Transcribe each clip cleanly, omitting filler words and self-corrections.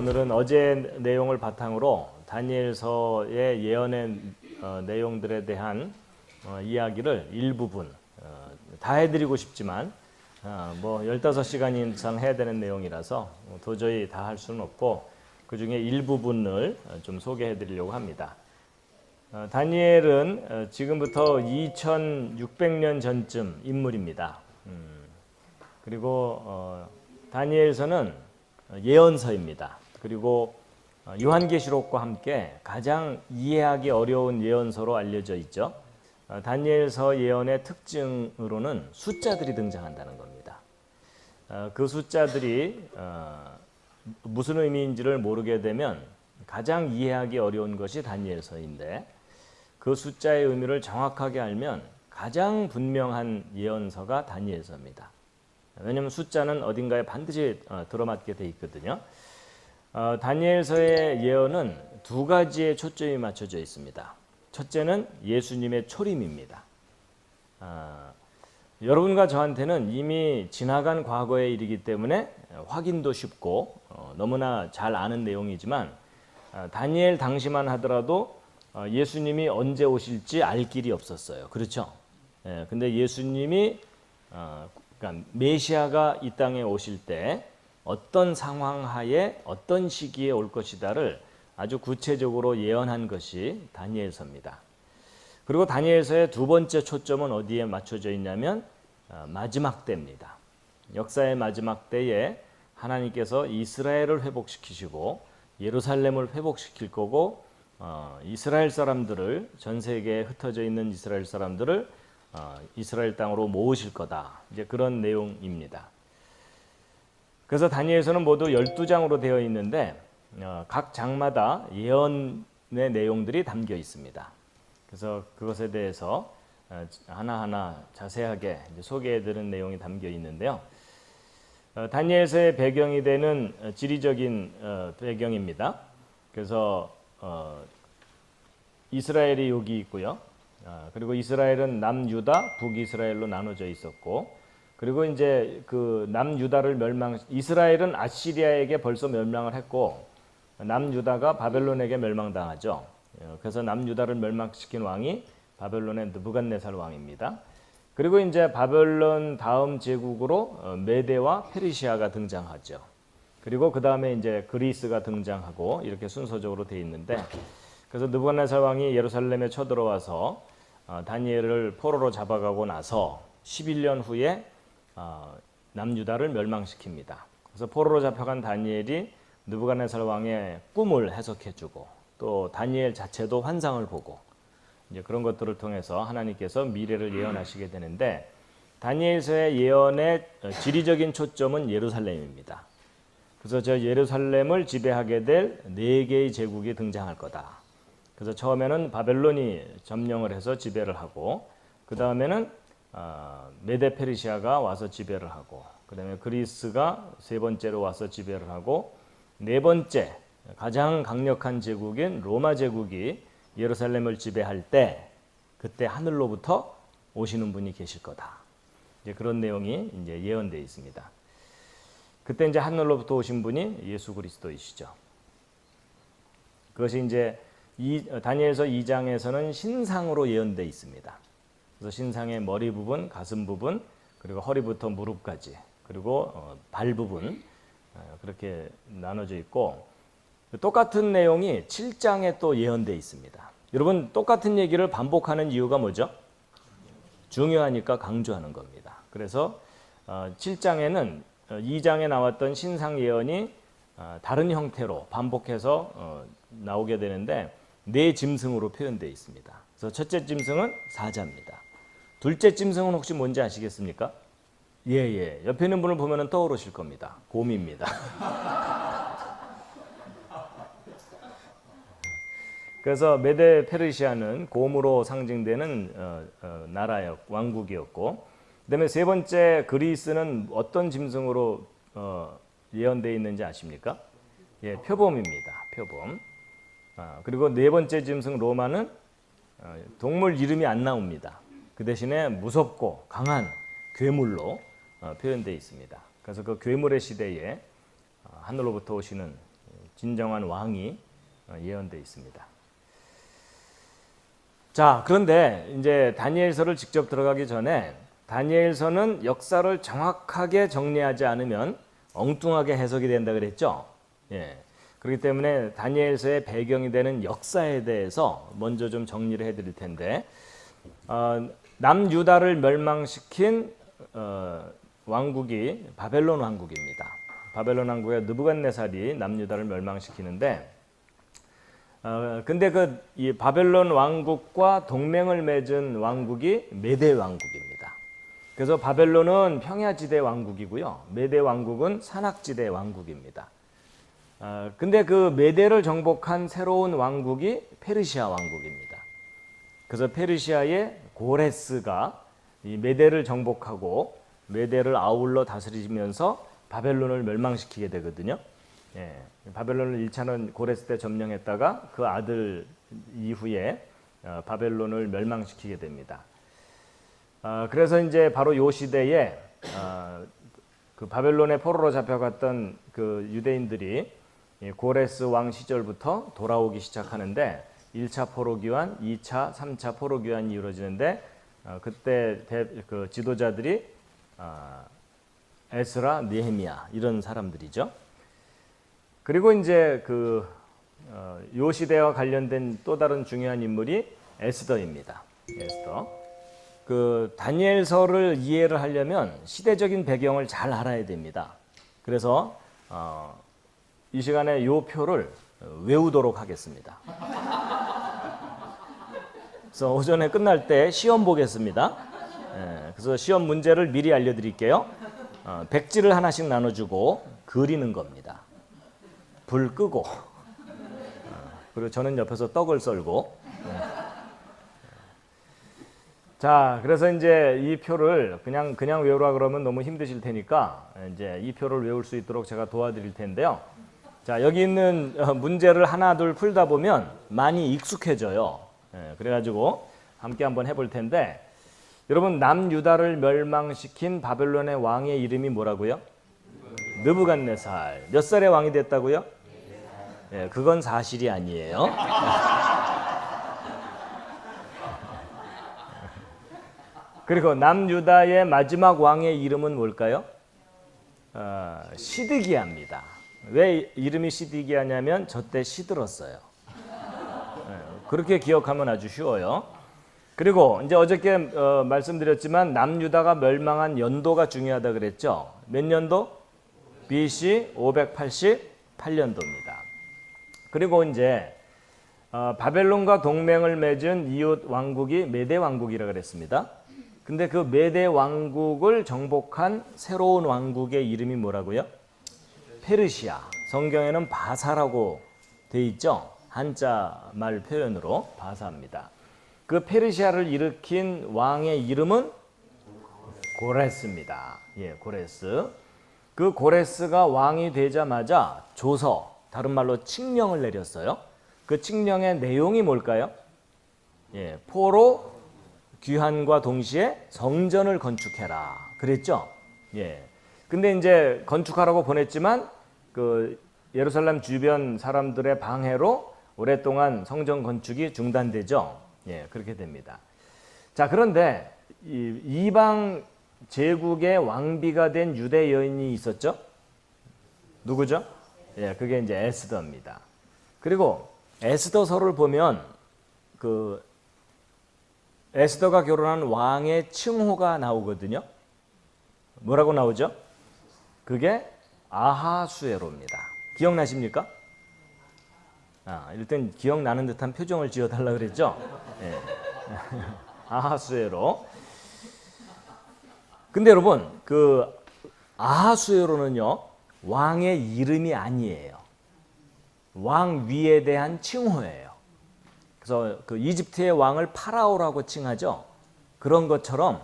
오늘은 어제 내용을 바탕으로 다니엘서의 예언의 내용들에 대한 이야기를 일부분 다 해드리고 싶지만 뭐 15시간 이상 해야 되는 내용이라서 도저히 다 할 수는 없고 그 중에 일부분을 좀 소개해 드리려고 합니다. 다니엘은 지금부터 2600년 전쯤 인물입니다. 그리고 다니엘서는 예언서입니다. 그리고 요한계시록과 함께 가장 이해하기 어려운 예언서로 알려져 있죠. 다니엘서 예언의 특징으로는 숫자들이 등장한다는 겁니다. 그 숫자들이 무슨 의미인지를 모르게 되면 가장 이해하기 어려운 것이 다니엘서인데 그 숫자의 의미를 정확하게 알면 가장 분명한 예언서가 다니엘서입니다. 왜냐하면 숫자는 어딘가에 반드시 들어맞게 돼 있거든요. 다니엘서의 예언은 두 가지의 초점이 맞춰져 있습니다. 첫째는 예수님의 초림입니다. 여러분과 저한테는 이미 지나간 과거의 일이기 때문에 확인도 쉽고 너무나 잘 아는 내용이지만 다니엘 당시만 하더라도 예수님이 언제 오실지 알 길이 없었어요. 그렇죠? 근데 예수님이 그러니까 메시아가 이 땅에 오실 때 어떤 상황 하에 어떤 시기에 올 것이다를 아주 구체적으로 예언한 것이 다니엘서입니다. 그리고 다니엘서의 두 번째 초점은 어디에 맞춰져 있냐면 마지막 때입니다. 역사의 마지막 때에 하나님께서 이스라엘을 회복시키시고 예루살렘을 회복시킬 거고 이스라엘 사람들을 전 세계에 흩어져 있는 이스라엘 사람들을 이스라엘 땅으로 모으실 거다. 이제 그런 내용입니다. 그래서 다니엘서는 모두 12장으로 되어 있는데 각 장마다 예언의 내용들이 담겨 있습니다. 그래서 그것에 대해서 하나하나 자세하게 소개해드리는 내용이 담겨 있는데요. 다니엘서의 배경이 되는 지리적인 배경입니다. 그래서 이스라엘이 여기 있고요. 그리고 이스라엘은 남유다, 북이스라엘로 나눠져 있었고, 그리고 이제 그 남유다를 이스라엘은 아시리아에게 벌써 멸망을 했고, 남유다가 바벨론에게 멸망당하죠. 그래서 남유다를 멸망시킨 왕이 바벨론의 느부갓네살 왕입니다. 그리고 이제 바벨론 다음 제국으로 메데와 페르시아가 등장하죠. 그리고 그 다음에 이제 그리스가 등장하고 이렇게 순서적으로 되어 있는데, 그래서 느부갓네살 왕이 예루살렘에 쳐들어와서 다니엘을 포로로 잡아가고 나서 11년 후에 남유다를 멸망시킵니다. 그래서 포로로 잡혀간 다니엘이 느부갓네살 왕의 꿈을 해석해주고 또 다니엘 자체도 환상을 보고 이제 그런 것들을 통해서 하나님께서 미래를 예언하시게 되는데 다니엘서의 예언의 지리적인 초점은 예루살렘입니다. 그래서 저 예루살렘을 지배하게 될 4개의 제국이 등장할 거다. 그래서 처음에는 바벨론이 점령을 해서 지배를 하고 그 다음에는 메데 페르시아가 와서 지배를 하고 그 다음에 그리스가 세 번째로 와서 지배를 하고 네 번째 가장 강력한 제국인 로마 제국이 예루살렘을 지배할 때 그때 하늘로부터 오시는 분이 계실 거다. 이제 그런 내용이 이제 예언되어 있습니다. 그때 이제 하늘로부터 오신 분이 예수 그리스도이시죠. 그것이 이제 다니엘서 2장에서는 신상으로 예언되어 있습니다. 그래서 신상의 머리 부분, 가슴 부분, 그리고 허리부터 무릎까지, 그리고 발 부분 그렇게 나눠져 있고 똑같은 내용이 7장에 또 예언되어 있습니다. 여러분 똑같은 얘기를 반복하는 이유가 뭐죠? 중요하니까 강조하는 겁니다. 그래서 7장에는 2장에 나왔던 신상 예언이 다른 형태로 반복해서 나오게 되는데 네 짐승으로 표현되어 있습니다. 그래서 첫째 짐승은 사자입니다. 둘째 짐승은 혹시 뭔지 아시겠습니까? 예. 옆에 있는 분을 보면 떠오르실 겁니다. 곰입니다. 그래서 메데 페르시아는 곰으로 상징되는 왕국이었고 그다음에 세 번째 그리스는 어떤 짐승으로 예언되어 있는지 아십니까? 예, 표범입니다. 표범. 그리고 네 번째 짐승 로마는 동물 이름이 안 나옵니다. 그 대신에 무섭고 강한 괴물로 표현되어 있습니다. 그래서 그 괴물의 시대에 하늘로부터 오시는 진정한 왕이 예언되어 있습니다. 자, 그런데 이제 다니엘서를 직접 들어가기 전에 다니엘서는 역사를 정확하게 정리하지 않으면 엉뚱하게 해석이 된다 그랬죠. 예. 그렇기 때문에 다니엘서의 배경이 되는 역사에 대해서 먼저 좀 정리를 해드릴 텐데, 남유다를 멸망시킨 왕국이 바벨론 왕국입니다. 바벨론 왕국의 느부갓네살이 남유다를 멸망시키는데, 근데 이 바벨론 왕국과 동맹을 맺은 왕국이 메대 왕국입니다. 그래서 바벨론은 평야지대 왕국이고요, 메대 왕국은 산악지대 왕국입니다. 근데 그 메대를 정복한 새로운 왕국이 페르시아 왕국입니다. 그래서 페르시아의 고레스가 이 메대를 정복하고 메대를 아울러 다스리면서 바벨론을 멸망시키게 되거든요. 예, 바벨론을 1차는 고레스 때 점령했다가 그 아들 이후에 바벨론을 멸망시키게 됩니다. 그래서 이제 바로 요 시대에 그 바벨론의 포로로 잡혀갔던 그 유대인들이 고레스 왕 시절부터 돌아오기 시작하는데 1차 포로기환, 2차, 3차 포로기환이 이루어지는데 그때 그 지도자들이 에스라, 느헤미야 이런 사람들이죠. 그리고 이제 요 시대와 관련된 또 다른 중요한 인물이 에스더입니다. 에스더. 그 다니엘서를 이해를 하려면 시대적인 배경을 잘 알아야 됩니다. 그래서 이 시간에 요 표를 외우도록 하겠습니다. 그래서 오전에 끝날 때 시험 보겠습니다. 그래서 시험 문제를 미리 알려드릴게요. 백지를 하나씩 나눠주고 그리는 겁니다. 불 끄고, 그리고 저는 옆에서 떡을 썰고. 자, 그래서 이제 이 표를 그냥 외우라 그러면 너무 힘드실 테니까 이제 이 표를 외울 수 있도록 제가 도와드릴 텐데요. 자, 여기 있는 문제를 하나 둘 풀다 보면 많이 익숙해져요. 그래가지고 함께 한번 해볼 텐데, 여러분 남유다를 멸망시킨 바벨론의 왕의 이름이 뭐라고요? 느부갓네살. 몇 살에 왕이 됐다고요? 예, 그건 사실이 아니에요. 그리고 남유다의 마지막 왕의 이름은 뭘까요? 시드기야입니다. 왜 이름이 시드기야냐면 저때 시들었어요. 그렇게 기억하면 아주 쉬워요. 그리고 이제 어저께 말씀드렸지만 남유다가 멸망한 연도가 중요하다 그랬죠. 몇 년도? BC 588년도입니다. 그리고 이제 바벨론과 동맹을 맺은 이웃 왕국이 메대 왕국이라 그랬습니다. 근데 그 메대 왕국을 정복한 새로운 왕국의 이름이 뭐라고요? 페르시아. 성경에는 바사라고 돼 있죠. 한자 말 표현으로 바사입니다. 그 페르시아를 일으킨 왕의 이름은 고레스입니다. 예, 고레스. 그 고레스가 왕이 되자마자 조서, 다른 말로 칙령을 내렸어요. 그 칙령의 내용이 뭘까요? 예, 포로 귀환과 동시에 성전을 건축해라 그랬죠. 예. 근데 이제 건축하라고 보냈지만 그 예루살렘 주변 사람들의 방해로 오랫동안 성전 건축이 중단되죠. 예, 그렇게 됩니다. 자, 그런데 이방 제국의 왕비가 된 유대 여인이 있었죠. 누구죠? 예, 그게 이제 에스더입니다. 그리고 에스더서를 보면 그 에스더가 결혼한 왕의 칭호가 나오거든요. 뭐라고 나오죠? 그게 아하수에로입니다. 기억나십니까? 일단 기억나는 듯한 표정을 지어달라 그랬죠? 예. 아하수에로. 근데 여러분, 그 아하수에로는요, 왕의 이름이 아니에요. 왕 위에 대한 칭호예요. 그래서 그 이집트의 왕을 파라오라고 칭하죠. 그런 것처럼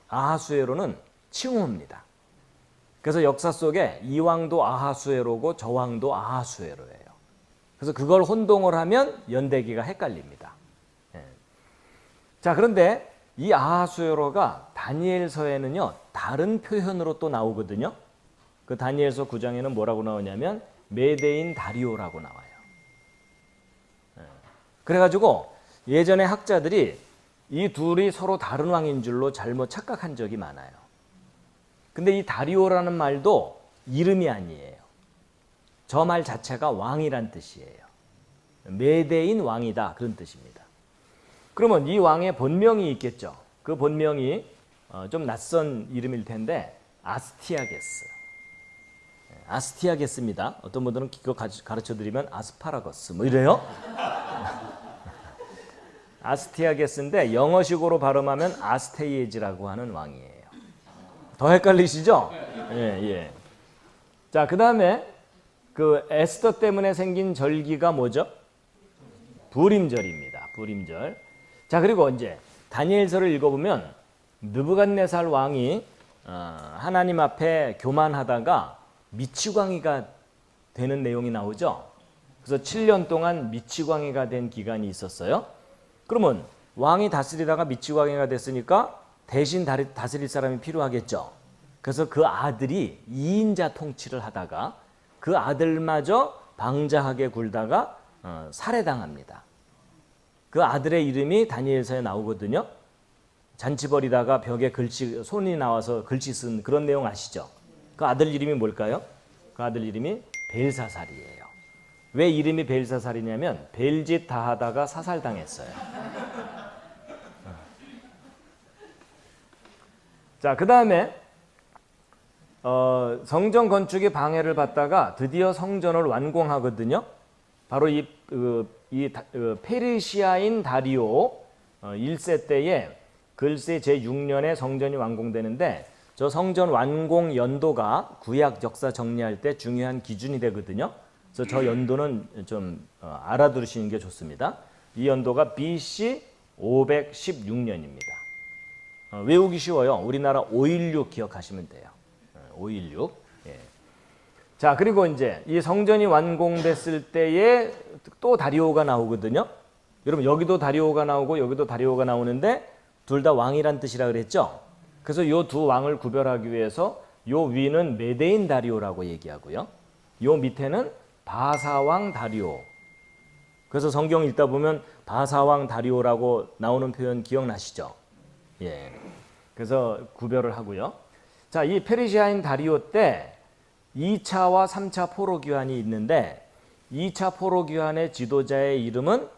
아하수에로는 칭호입니다. 그래서 역사 속에 이 왕도 아하수에로고 저 왕도 아하수에로예요. 그래서 그걸 혼동을 하면 연대기가 헷갈립니다. 예. 자, 그런데 이 아하수에로가 다니엘서에는요 다른 표현으로 또 나오거든요. 그 다니엘서 9장에는 뭐라고 나오냐면 메대인 다리오라고 나와요. 그래가지고 예전에 학자들이 이 둘이 서로 다른 왕인 줄로 잘못 착각한 적이 많아요. 근데 이 다리오라는 말도 이름이 아니에요. 저 말 자체가 왕이란 뜻이에요. 메대인 왕이다, 그런 뜻입니다. 그러면 이 왕의 본명이 있겠죠. 그 본명이 좀 낯선 이름일 텐데 아스티아게스. 아스티아게스입니다. 어떤 분들은 그거 가르쳐드리면 아스파라거스 뭐 이래요. 아스티아게스인데 영어식으로 발음하면 아스테이에즈라고 하는 왕이에요. 더 헷갈리시죠? 예, 예. 자, 그 다음에 그 에스더 때문에 생긴 절기가 뭐죠? 부림절입니다. 부림절. 자, 그리고 이제 다니엘서를 읽어보면 느부갓네살 왕이 하나님 앞에 교만하다가 미치광이가 되는 내용이 나오죠. 그래서 7년 동안 미치광이가 된 기간이 있었어요. 그러면 왕이 다스리다가 미치광이가 됐으니까 대신 다스릴 사람이 필요하겠죠. 그래서 그 아들이 2인자 통치를 하다가 그 아들마저 방자하게 굴다가 살해당합니다. 그 아들의 이름이 다니엘서에 나오거든요. 잔치 벌이다가 벽에 손이 나와서 글씨 쓴 그런 내용 아시죠? 그 아들 이름이 뭘까요? 그 아들 이름이 벨사살이에요. 왜 이름이 벨사살이냐면 벨짓 다 하다가 사살당했어요. 자, 그 다음에 성전 건축에 방해를 받다가 드디어 성전을 완공하거든요. 바로 이 페르시아인 다리오 1세 때에 글쎄 제6년에 성전이 완공되는데 저 성전 완공 연도가 구약 역사 정리할 때 중요한 기준이 되거든요. 그래서 저 연도는 좀 알아두시는 게 좋습니다. 이 연도가 BC 516년입니다. 외우기 쉬워요. 우리나라 516 기억하시면 돼요. 516. 예. 자, 그리고 이제 이 성전이 완공됐을 때에 또 다리오가 나오거든요. 여러분 여기도 다리오가 나오고 여기도 다리오가 나오는데 둘 다 왕이란 뜻이라 그랬죠. 그래서 이 두 왕을 구별하기 위해서 요 위는 메대인 다리오라고 얘기하고요. 요 밑에는 바사왕 다리오. 그래서 성경 읽다 보면 바사왕 다리오라고 나오는 표현 기억나시죠? 예. 그래서 구별을 하고요. 자, 이 페르시아인 다리오 때 2차와 3차 포로 귀환이 있는데 2차 포로 귀환의 지도자의 이름은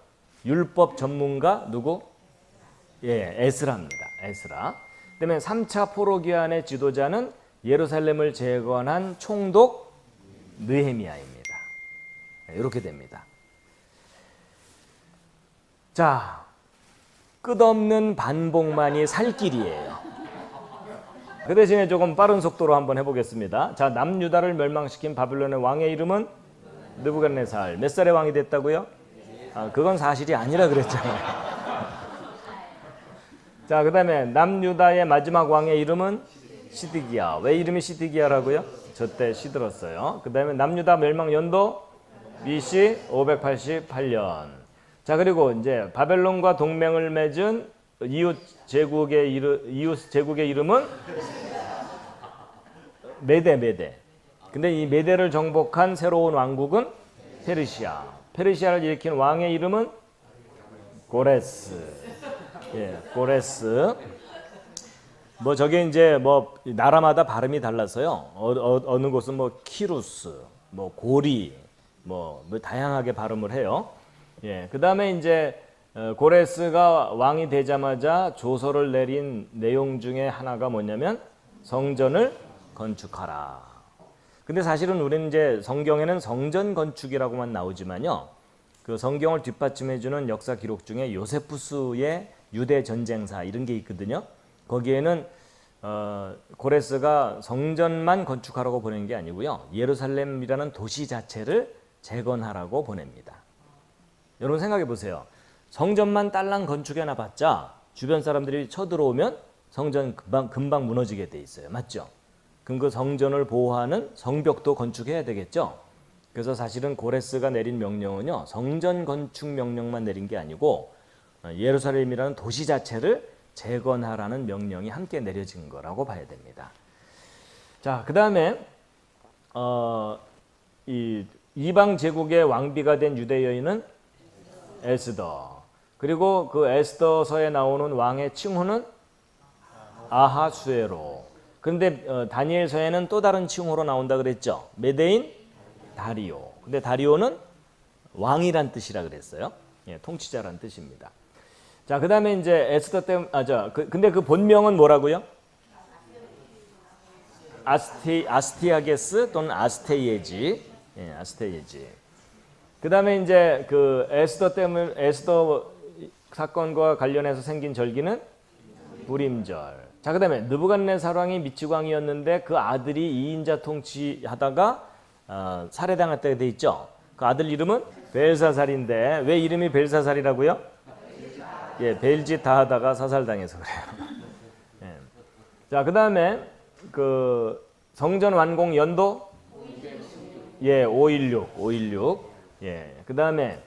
율법 전문가 누구? 예, 에스라입니다. 에스라. 그다음에 3차 포로 귀환의 지도자는 예루살렘을 재건한 총독 느헤미야입니다. 이렇게 됩니다. 자, 끝없는 반복만이 살 길이에요. 그 대신에 조금 빠른 속도로 한번 해보겠습니다. 자, 남유다를 멸망시킨 바빌론의 왕의 이름은 느부갓네살. 몇 살의 왕이 됐다고요? 그건 사실이 아니라 그랬잖아요. 자, 그 다음에 남유다의 마지막 왕의 이름은 시드기야. 왜 이름이 시드기야라고요? 저때 시들었어요. 그 다음에 남유다 멸망 연도 BC 588년. 자, 그리고 이제 바벨론과 동맹을 맺은 이웃 제국의 이름은 메대. 근데 이 메대를 정복한 새로운 왕국은 페르시아. 페르시아를 일으킨 왕의 이름은 고레스. 예, 고레스. 뭐 저게 이제 뭐 나라마다 발음이 달라서요. 어느 곳은 뭐 키루스, 뭐 고리, 뭐 다양하게 발음을 해요. 예, 그 다음에 이제 고레스가 왕이 되자마자 조서를 내린 내용 중에 하나가 뭐냐면 성전을 건축하라. 근데 사실은 우리는 이제 성경에는 성전 건축이라고만 나오지만요. 그 성경을 뒷받침해주는 역사 기록 중에 요세푸스의 유대 전쟁사 이런 게 있거든요. 거기에는 고레스가 성전만 건축하라고 보낸 게 아니고요. 예루살렘이라는 도시 자체를 재건하라고 보냅니다. 여러분 생각해 보세요. 성전만 딸랑 건축해놔 봤자 주변 사람들이 쳐들어오면 성전 금방 무너지게 돼 있어요. 맞죠? 그럼 그 성전을 보호하는 성벽도 건축해야 되겠죠? 그래서 사실은 고레스가 내린 명령은요. 성전 건축 명령만 내린 게 아니고 예루살렘이라는 도시 자체를 재건하라는 명령이 함께 내려진 거라고 봐야 됩니다. 자, 그 다음에 이 이방 제국의 왕비가 된 유대 여인은 에스더. 그리고 그 에스더서에 나오는 왕의 칭호는 아하수에로. 그런데 다니엘서에는 또 다른 칭호로 나온다 그랬죠. 메대인 다리오. 근데 다리오는 왕이란 뜻이라 그랬어요. 예, 통치자란 뜻입니다. 자, 그다음에 이제 에스더 때 근데 그 본명은 뭐라고요? 아스티아게스 또는 아스테이에지. 예, 아스테이에지. 그다음에 이제 그 에스더 사건과 관련해서 생긴 절기는 불임절. 자, 그다음에 느부갓네살 왕이 미치고 왕이었는데 그 아들이 2인자 통치하다가 살해당했다고 돼 있죠. 그 아들 이름은 벨사살인데 왜 이름이 벨사살이라고요? 예, 벨짓 다 하다가 사살당해서 그래요. 예. 자, 그다음에 그 성전 완공 연도 516. 예. 그다음에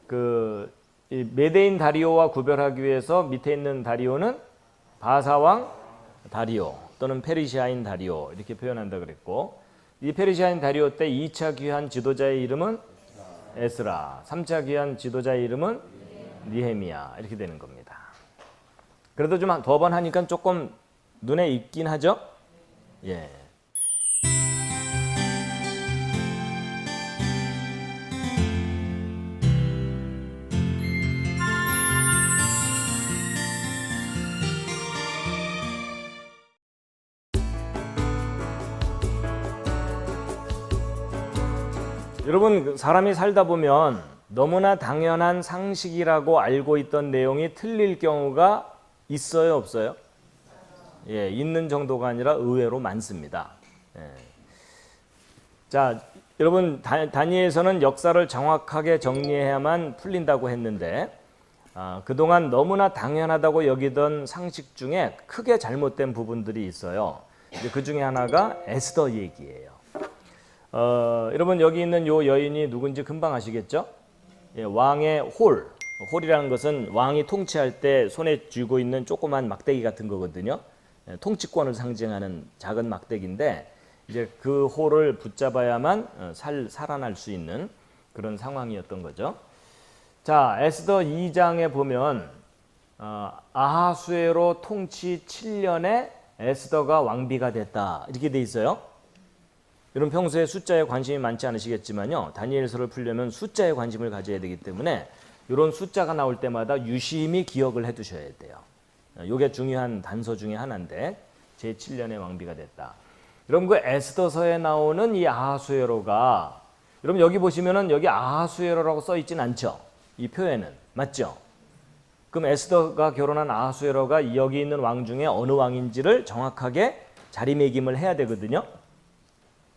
그 메데인 다리오와 구별하기 위해서 밑에 있는 다리오는 바사왕 다리오 또는 페르시아인 다리오 이렇게 표현한다 그랬고, 이 페르시아인 다리오 때 2차 귀환 지도자의 이름은 에스라, 3차 귀환 지도자의 이름은 니헤미야 이렇게 되는 겁니다. 그래도 좀 더 번 하니까 조금 눈에 익긴 하죠? 예. 여러분, 사람이 살다 보면 너무나 당연한 상식이라고 알고 있던 내용이 틀릴 경우가 있어요, 없어요? 예, 있는 정도가 아니라 의외로 많습니다. 예. 자, 여러분, 다니엘서는 역사를 정확하게 정리해야만 풀린다고 했는데 그동안 너무나 당연하다고 여기던 상식 중에 크게 잘못된 부분들이 있어요. 그 중에 하나가 에스더 얘기예요. 여러분, 여기 있는 요 여인이 누군지 금방 아시겠죠? 예, 왕의 홀이라는 것은 왕이 통치할 때 손에 쥐고 있는 조그만 막대기 같은 거거든요. 예, 통치권을 상징하는 작은 막대기인데 이제 그 홀을 붙잡아야만 살아날 수 있는 그런 상황이었던 거죠. 자, 에스더 2장에 보면 아하수에로 통치 7년에 에스더가 왕비가 됐다 이렇게 돼 있어요. 여러분, 평소에 숫자에 관심이 많지 않으시겠지만요, 다니엘서를 풀려면 숫자에 관심을 가져야 되기 때문에 이런 숫자가 나올 때마다 유심히 기억을 해두셔야 돼요. 이게 중요한 단서 중에 하나인데 제7년의 왕비가 됐다. 여러분, 그 에스더서에 나오는 이 아하수에로가, 여러분 여기 보시면은 여기 아하수에로라고 써 있진 않죠. 이 표현은 맞죠? 그럼 에스더가 결혼한 아하수에로가 여기 있는 왕 중에 어느 왕인지를 정확하게 자리매김을 해야 되거든요.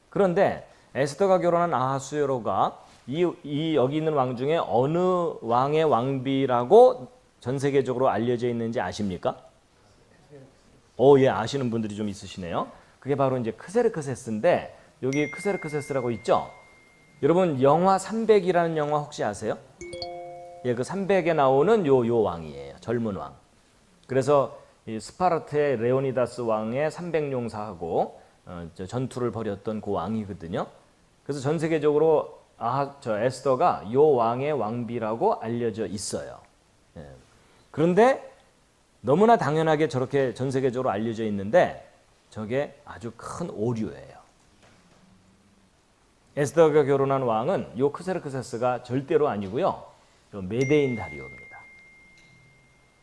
그런데 에스더가 결혼한 아하수에로가 이 여기 있는 왕 중에 어느 왕의 왕비라고 전 세계적으로 알려져 있는지 아십니까? 예, 아시는 분들이 좀 있으시네요. 그게 바로 이제 크세르크세스인데, 여기 크세르크세스라고 있죠? 여러분, 영화 300이라는 영화 혹시 아세요? 예, 그 300에 나오는 요 왕이에요. 젊은 왕. 그래서 이 스파르타의 레오니다스 왕의 300용사하고 전투를 벌였던 그 왕이거든요. 그래서 전 세계적으로 에스더가 요 왕의 왕비라고 알려져 있어요. 예. 그런데 너무나 당연하게 저렇게 전 세계적으로 알려져 있는데 저게 아주 큰 오류예요. 에스더가 결혼한 왕은 요 크세르크세스가 절대로 아니고요, 요 메데인 다리오입니다.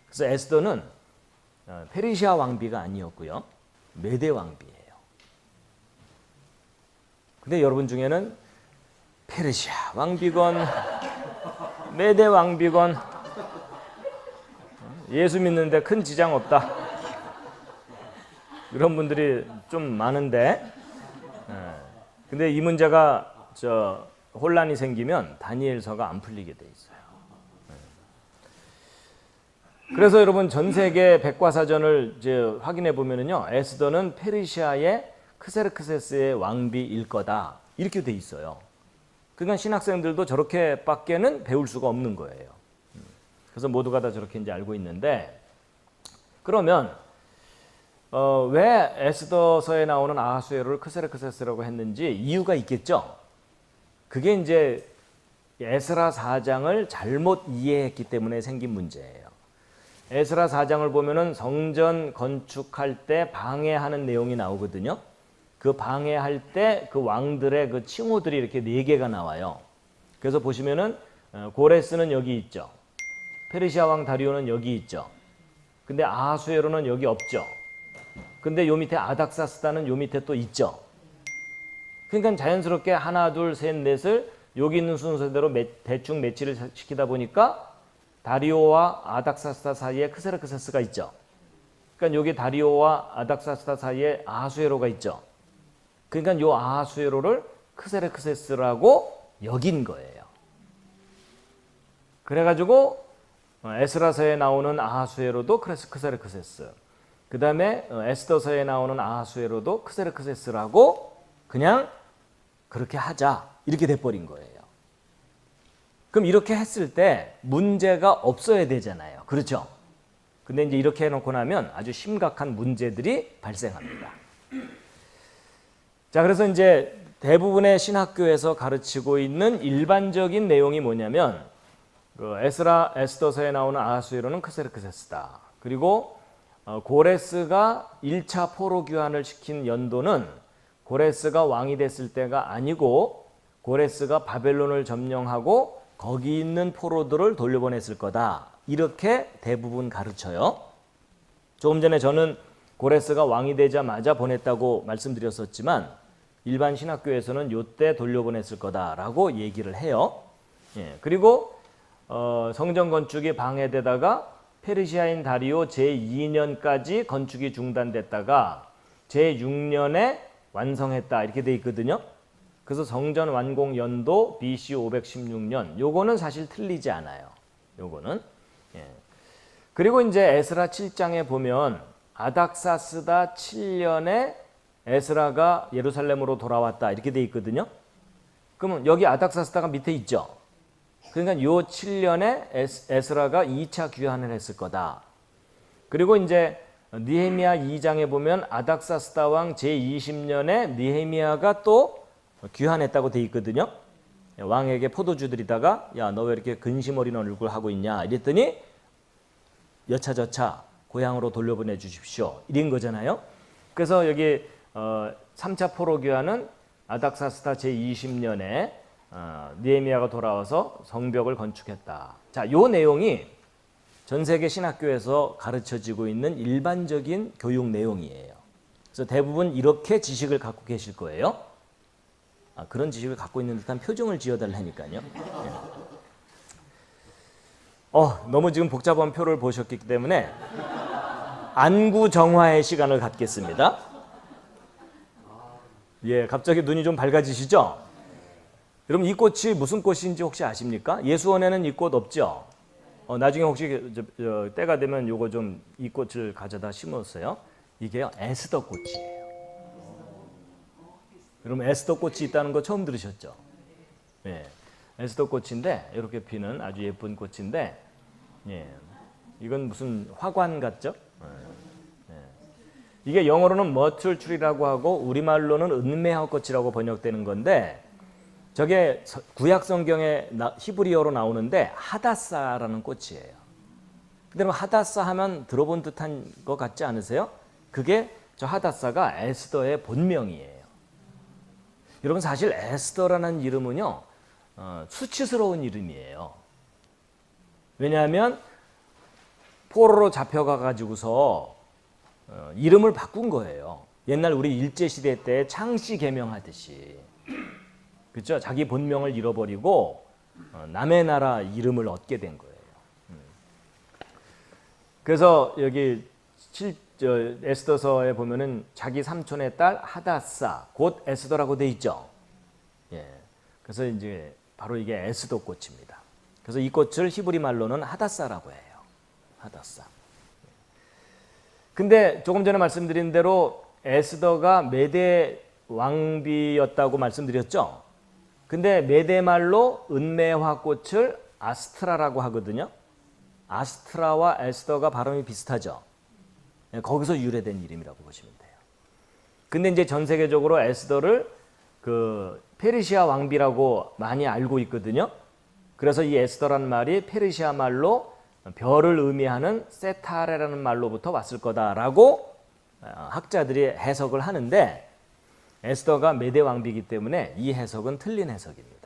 그래서 에스더는 페르시아 왕비가 아니었고요, 메데 왕비예요. 근데 여러분 중에는 페르시아 왕비건 메데 왕비건 예수 믿는데 큰 지장 없다 이런 분들이 좀 많은데, 근데 이 문제가 혼란이 생기면 다니엘서가 안 풀리게 돼 있어요. 그래서 여러분, 전 세계 백과사전을 이제 확인해 보면은요, 에스더는 페르시아의 크세르크세스의 왕비일 거다 이렇게 돼 있어요. 그러니까 신학생들도 저렇게밖에는 배울 수가 없는 거예요. 그래서 모두가 다 저렇게 이제 알고 있는데, 그러면 왜 에스더서에 나오는 아하수에로를 크세르크세스라고 했는지 이유가 있겠죠. 그게 이제 에스라 4장을 잘못 이해했기 때문에 생긴 문제예요. 에스라 4장을 보면은 성전 건축할 때 방해하는 내용이 나오거든요. 그 방해할 때 그 왕들의 그 칭호들이 이렇게 4개가 나와요. 그래서 보시면은 고레스는 여기 있죠. 페르시아 왕 다리오는 여기 있죠. 근데 아하수에로는 여기 없죠. 근데 요 밑에 아닥사스다는 요 밑에 또 있죠. 그러니까 자연스럽게 하나, 둘, 셋, 넷을 여기 있는 순서대로 대충 매치를 시키다 보니까 다리오와 아닥사스다 사이에 크세르크세스가 있죠. 그러니까 여기 다리오와 아닥사스다 사이에 아하수에로가 있죠. 그러니까 요 아하수에로를 크세르크세스라고 여긴 거예요. 그래가지고 에스라서에 나오는 아하수에로도 크세르크세스, 그 다음에 에스더서에 나오는 아하수에로도 크세르크세스라고 그냥 그렇게 하자 이렇게 돼버린 거예요. 그럼 이렇게 했을 때 문제가 없어야 되잖아요. 그렇죠? 근데 이제 이렇게 해놓고 나면 아주 심각한 문제들이 발생합니다. 자, 그래서 이제 대부분의 신학교에서 가르치고 있는 일반적인 내용이 뭐냐면 그 에스더서에 나오는 아하수에로는 크세르크세스다. 그리고 고레스가 1차 포로 귀환을 시킨 연도는 고레스가 왕이 됐을 때가 아니고 고레스가 바벨론을 점령하고 거기 있는 포로들을 돌려보냈을 거다. 이렇게 대부분 가르쳐요. 조금 전에 저는 고레스가 왕이 되자마자 보냈다고 말씀드렸었지만 일반 신학교에서는 요때 돌려보냈을 거다라고 얘기를 해요. 예, 그리고 성전 건축이 방해되다가 페르시아인 다리오 제2년까지 건축이 중단됐다가 제6년에 완성했다 이렇게 돼 있거든요. 그래서 성전 완공 연도 BC 516년. 요거는 사실 틀리지 않아요. 요거는. 예. 그리고 이제 에스라 7장에 보면 아닥사스다 7년에 에스라가 예루살렘으로 돌아왔다 이렇게 돼 있거든요. 그러면 여기 아닥사스다가 밑에 있죠. 그러니까 요 7년에 에스라가 2차 귀환을 했을 거다. 그리고 이제 느헤미야 2장에 보면 아닥사스다 왕 제20년에 느헤미야가 또 귀환했다고 돼 있거든요. 왕에게 포도주 드리다가 야, 너 왜 이렇게 근심 어린 얼굴 하고 있냐 이랬더니 여차저차 고향으로 돌려보내 주십시오 이런 거잖아요. 그래서 여기 3차 포로 귀환은 아닥사스다 제20년에 느헤미야가 돌아와서 성벽을 건축했다. 자, 요 내용이 전 세계 신학교에서 가르쳐지고 있는 일반적인 교육 내용이에요. 그래서 대부분 이렇게 지식을 갖고 계실 거예요. 그런 지식을 갖고 있는 듯한 표정을 지어달라니까요. 네. 너무 지금 복잡한 표를 보셨기 때문에 안구정화의 시간을 갖겠습니다. 예, 갑자기 눈이 좀 밝아지시죠? 여러분 이 꽃이 무슨 꽃인지 혹시 아십니까? 예수원에는 이 꽃 없죠? 나중에 혹시 때가 되면 요거 좀 이 꽃을 가져다 심었어요. 이게요 에스더 꽃이에요. 여러분 에스더 꽃이 있다는 거 처음 들으셨죠? 예, 에스더 꽃인데 이렇게 피는 아주 예쁜 꽃인데, 예, 이건 무슨 화관 같죠? 이게 영어로는 머틀 트리라고 하고 우리말로는 은메화 꽃이라고 번역되는 건데 저게 구약 성경에 히브리어로 나오는데 하다사라는 꽃이에요. 근데 하다사 하면 들어본 듯한 것 같지 않으세요? 그게 저 하다사가 에스더의 본명이에요. 여러분 사실 에스더라는 이름은요 수치스러운 이름이에요. 왜냐하면 포로로 잡혀가 가지고서 이름을 바꾼 거예요. 옛날 우리 일제시대 때 창씨 개명하듯이. 그렇죠? 자기 본명을 잃어버리고 남의 나라 이름을 얻게 된 거예요. 그래서 여기 에스더서에 보면은 자기 삼촌의 딸 하다사 곧 에스더라고 돼 있죠. 예. 그래서 이제 바로 이게 에스더 꽃입니다. 그래서 이 꽃을 히브리 말로는 하다사라고 해요. 하다사. 근데 조금 전에 말씀드린 대로 에스더가 메대 왕비였다고 말씀드렸죠. 근데 메대 말로 은메화 꽃을 아스트라라고 하거든요. 아스트라와 에스더가 발음이 비슷하죠. 거기서 유래된 이름이라고 보시면 돼요. 근데 이제 전 세계적으로 에스더를 그 페르시아 왕비라고 많이 알고 있거든요. 그래서 이 에스더라는 말이 페르시아 말로 별을 의미하는 세타레라는 말로부터 왔을 거다라고 학자들이 해석을 하는데, 에스더가 메대 왕비이기 때문에 이 해석은 틀린 해석입니다.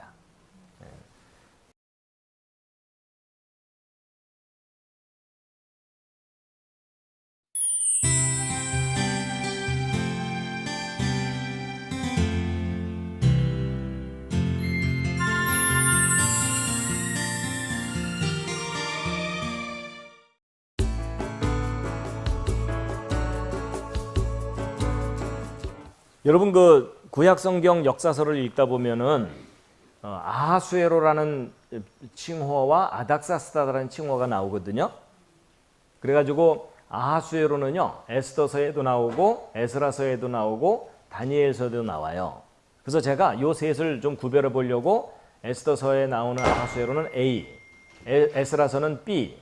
여러분 그 구약 성경 역사서를 읽다 보면은 아하수에로라는 칭호와 아닥사스다라는 칭호가 나오거든요. 그래가지고 아하수에로는요 에스더서에도 나오고 에스라서에도 나오고 다니엘서에도 나와요. 그래서 제가 요 셋을 좀 구별해 보려고 에스더서에 나오는 아하수에로는 A, 에스라서는 B,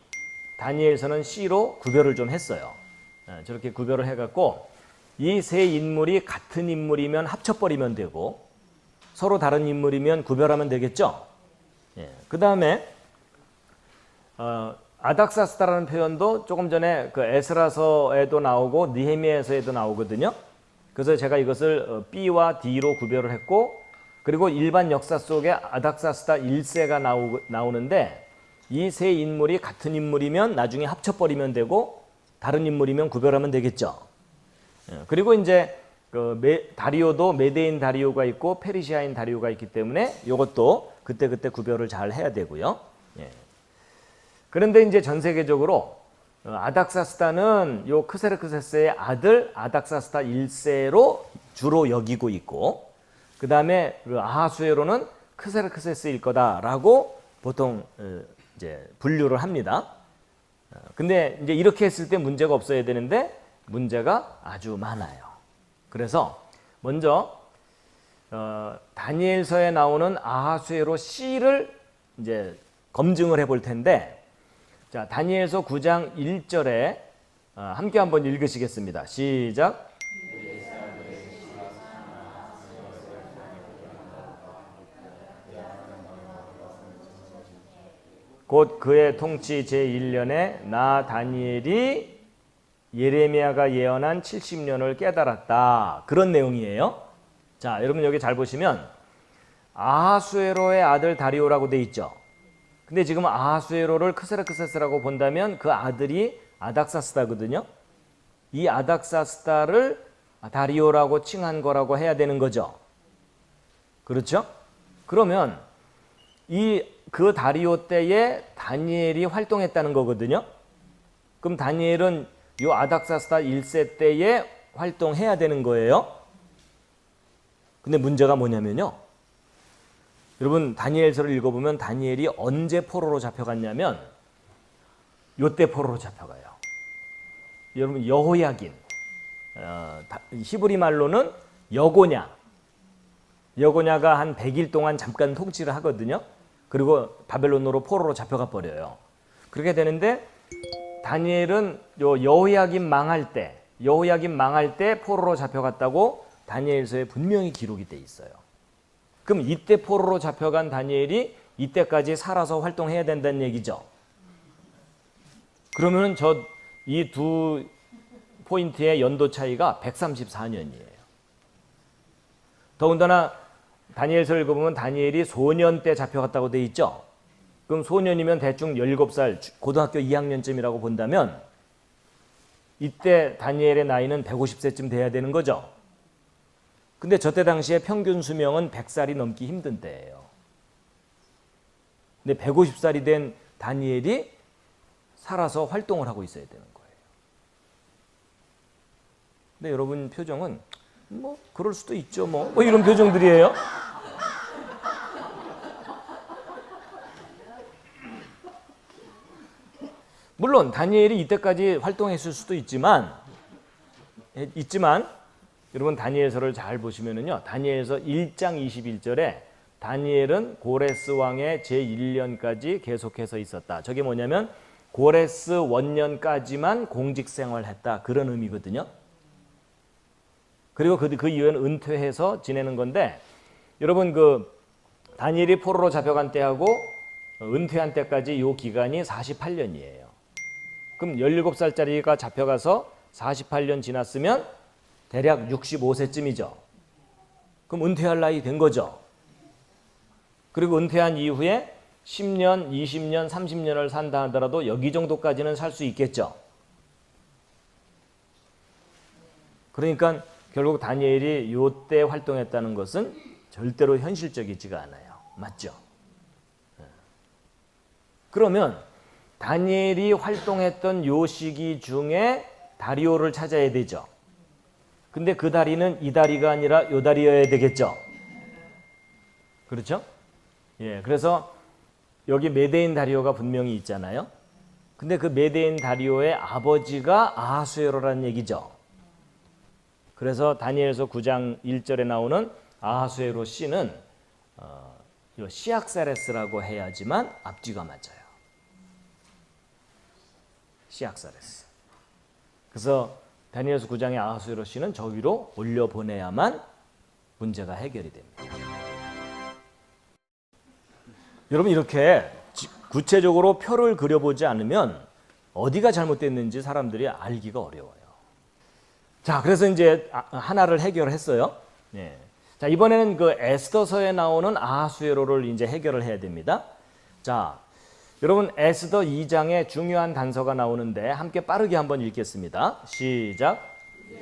다니엘서는 C로 구별을 좀 했어요. 저렇게 구별을 해갖고 이 세 인물이 같은 인물이면 합쳐버리면 되고 서로 다른 인물이면 구별하면 되겠죠. 그 다음에 아닥사스다라는 표현도 조금 전에 그 에스라서에도 나오고 느헤미야서에도 나오거든요. 그래서 제가 이것을 B와 D로 구별을 했고, 그리고 일반 역사 속에 아닥사스다 1세가 나오는데 이 세 인물이 같은 인물이면 나중에 합쳐버리면 되고 다른 인물이면 구별하면 되겠죠. 그리고 이제 그 다리오도 메대인 다리오가 있고 페르시아인 다리오가 있기 때문에 이것도 그때그때 구별을 잘 해야 되고요. 그런데 이제 전 세계적으로 아닥사스다는 요 크세르크세스의 아들 아닥사스다 1세로 주로 여기고 있고, 그 다음에 아하수에로는 크세르크세스일 거다라고 보통 이제 분류를 합니다. 근데 이제 이렇게 했을 때 문제가 없어야 되는데 문제가 아주 많아요. 그래서 먼저 다니엘서에 나오는 아하수에로 C를 이제 검증을 해볼 텐데, 자 다니엘서 9장 1절에 함께 한번 읽으시겠습니다. 시작. 곧 그의 통치 제1년에 나 다니엘이 예레미야가 예언한 70년을 깨달았다. 그런 내용이에요. 자, 여러분 여기 잘 보시면 아하수에로의 아들 다리오라고 돼 있죠. 근데 지금 아하수에로를 크세르크세스라고 본다면 그 아들이 아닥사스다거든요. 이 아닥사스다를 다리오라고 칭한 거라고 해야 되는 거죠. 그렇죠? 그러면 그 다리오 때에 다니엘이 활동했다는 거거든요. 그럼 다니엘은 요 아닥사스다 1세 때에 활동해야 되는 거예요. 근데 문제가 뭐냐면요. 여러분 다니엘서를 읽어보면 다니엘이 언제 포로로 잡혀갔냐면 요때 포로로 잡혀가요. 여러분 여호야긴, 히브리 말로는 여고냐가 한 100일 동안 잠깐 통치를 하거든요. 그리고 바벨론으로 포로로 잡혀가 버려요. 그렇게 되는데 다니엘은 여호야긴 망할 때 포로로 잡혀갔다고 다니엘서에 분명히 기록이 돼 있어요. 그럼 이때 포로로 잡혀간 다니엘이 이때까지 살아서 활동해야 된다는 얘기죠. 그러면 이 두 포인트의 연도 차이가 134년이에요. 더군다나 다니엘서를 읽어보면 다니엘이 소년 때 잡혀갔다고 돼 있죠. 그럼 소년이면 대충 17살, 고등학교 2학년쯤이라고 본다면 이때 다니엘의 나이는 150세쯤 돼야 되는 거죠. 근데 저때 당시에 평균 수명은 100살이 넘기 힘든 때예요. 근데 150살이 된 다니엘이 살아서 활동을 하고 있어야 되는 거예요. 근데 여러분 표정은 뭐 그럴 수도 있죠 뭐 이런 표정들이에요. 물론 다니엘이 이때까지 활동했을 수도 있지만 여러분 다니엘서를 잘 보시면은요. 다니엘서 1장 21절에 다니엘은 고레스 왕의 제1년까지 계속해서 있었다. 저게 뭐냐면 고레스 원년까지만 공직 생활했다. 그런 의미거든요. 그리고 그 이후에는 은퇴해서 지내는 건데 여러분 그 다니엘이 포로로 잡혀간 때하고 은퇴한 때까지 요 기간이 48년이에요. 그럼 17살짜리가 잡혀가서 48년 지났으면 대략 65세쯤이죠. 그럼 은퇴할 나이 된 거죠. 그리고 은퇴한 이후에 10년, 20년, 30년을 산다 하더라도 여기 정도까지는 살 수 있겠죠. 그러니까 결국 다니엘이 요때 활동했다는 것은 절대로 현실적이지가 않아요. 맞죠? 그러면 다니엘이 활동했던 요 시기 중에 다리오를 찾아야 되죠. 근데 그 다리는 이 다리가 아니라 요 다리여야 되겠죠. 그렇죠? 예, 그래서 여기 메데인 다리오가 분명히 있잖아요. 근데 그 메데인 다리오의 아버지가 아하수에로라는 얘기죠. 그래서 다니엘서 9장 1절에 나오는 아하수에로 씨는 시악사레스라고 해야지만 앞뒤가 맞아요. 시악사레스. 그래서 다니엘서 9장의 아하수에로 씨는 저기로 올려보내야만 문제가 해결이 됩니다. 여러분 이렇게 구체적으로 표를 그려보지 않으면 어디가 잘못됐는지 사람들이 알기가 어려워요. 자, 그래서 이제 하나를 해결했어요. 네. 자, 이번에는 그 에스더서에 나오는 아하수에로를 이제 해결을 해야 됩니다. 자, 여러분 에스더 2장에 중요한 단서가 나오는데 함께 빠르게 한번 읽겠습니다. 시작.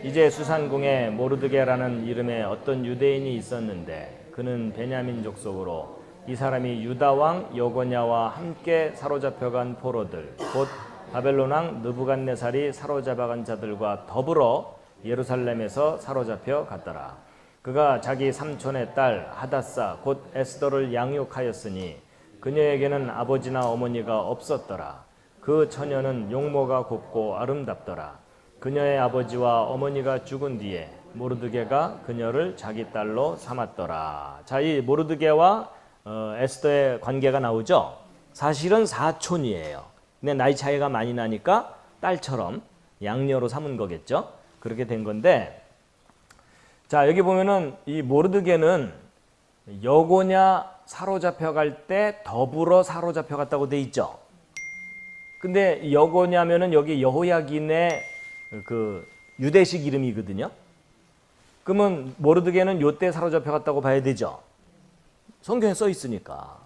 이제 수산궁에 모르드게라는 이름의 어떤 유대인이 있었는데 그는 베냐민 족속으로 이 사람이 유다 왕 여고냐와 함께 사로잡혀간 포로들 곧 바벨론 왕 느부갓네살이 사로잡아간 자들과 더불어 예루살렘에서 사로잡혀 갔더라. 그가 자기 삼촌의 딸 하닷사 곧 에스더를 양육하였으니 그녀에게는 아버지나 어머니가 없었더라. 그 처녀는 용모가 곱고 아름답더라. 그녀의 아버지와 어머니가 죽은 뒤에 모르드게가 그녀를 자기 딸로 삼았더라. 자, 이 모르드게와 에스더의 관계가 나오죠. 사실은 사촌이에요. 근데 나이 차이가 많이 나니까 딸처럼 양녀로 삼은 거겠죠. 그렇게 된 건데, 자 여기 보면은 이 모르드게는 여고냐 사로잡혀갈 때 더불어 사로잡혀갔다고 돼 있죠. 근데 여고냐면은 여기 여호야긴의 그 유대식 이름이거든요. 그러면 모르드게는 요때 사로잡혀갔다고 봐야 되죠. 성경에 써 있으니까.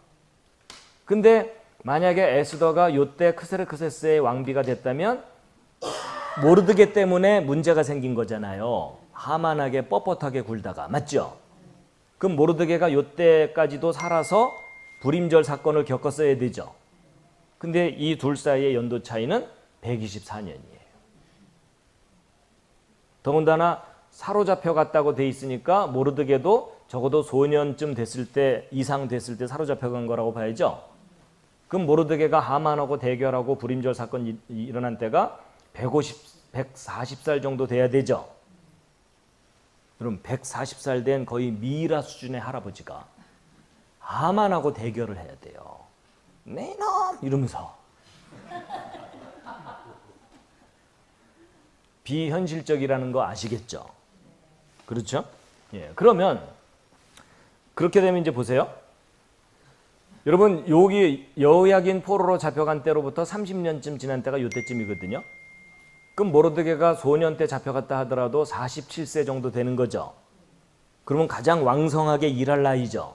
근데 만약에 에스더가 요때 크세르크세스의 왕비가 됐다면 모르드게 때문에 문제가 생긴 거잖아요. 하만하게 뻣뻣하게 굴다가. 맞죠? 그럼 모르드게가 요때까지도 살아서 불임절 사건을 겪었어야 되죠. 근데 이 둘 사이의 연도 차이는 124년이에요. 더군다나 사로잡혀 갔다고 돼 있으니까 모르드게도 적어도 소년쯤 됐을 때 이상 됐을 때 사로잡혀 간 거라고 봐야죠. 그럼 모르드게가 하만하고 대결하고 불임절 사건이 일어난 때가 140살 정도 돼야 되죠. 그럼 140살 된 거의 미이라 수준의 할아버지가 하만하고 대결을 해야 돼요. 네 이놈 이러면서. 비현실적이라는 거 아시겠죠? 그렇죠? 예. 그러면 그렇게 되면 이제 보세요. 여러분 여기 여호야긴 포로로 잡혀간 때로부터 30년쯤 지난 때가 요때쯤이거든요. 그럼 모르드게가 소년 때 잡혀갔다 하더라도 47세 정도 되는 거죠. 그러면 가장 왕성하게 일할 나이죠.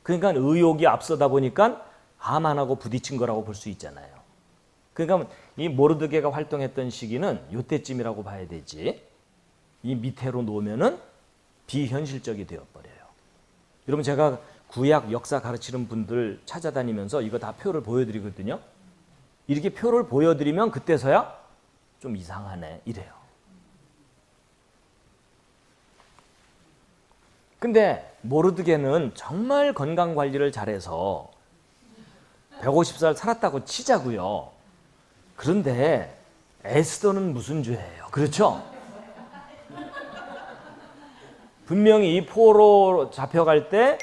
그러니까 의욕이 앞서다 보니까 하만하고 부딪힌 거라고 볼 수 있잖아요. 그러니까 이 모르드게가 활동했던 시기는 요때쯤이라고 봐야 되지. 이 밑으로 놓으면은 비현실적이 되어버려요. 여러분 제가 구약 역사 가르치는 분들 찾아다니면서 이거 다 표를 보여드리거든요. 이렇게 표를 보여드리면 그때서야 좀 이상하네 이래요. 근데 모르드게는 정말 건강관리를 잘해서 150살 살았다고 치자고요. 그런데 에스더는 무슨 죄예요? 그렇죠? 분명히 이 포로 잡혀갈 때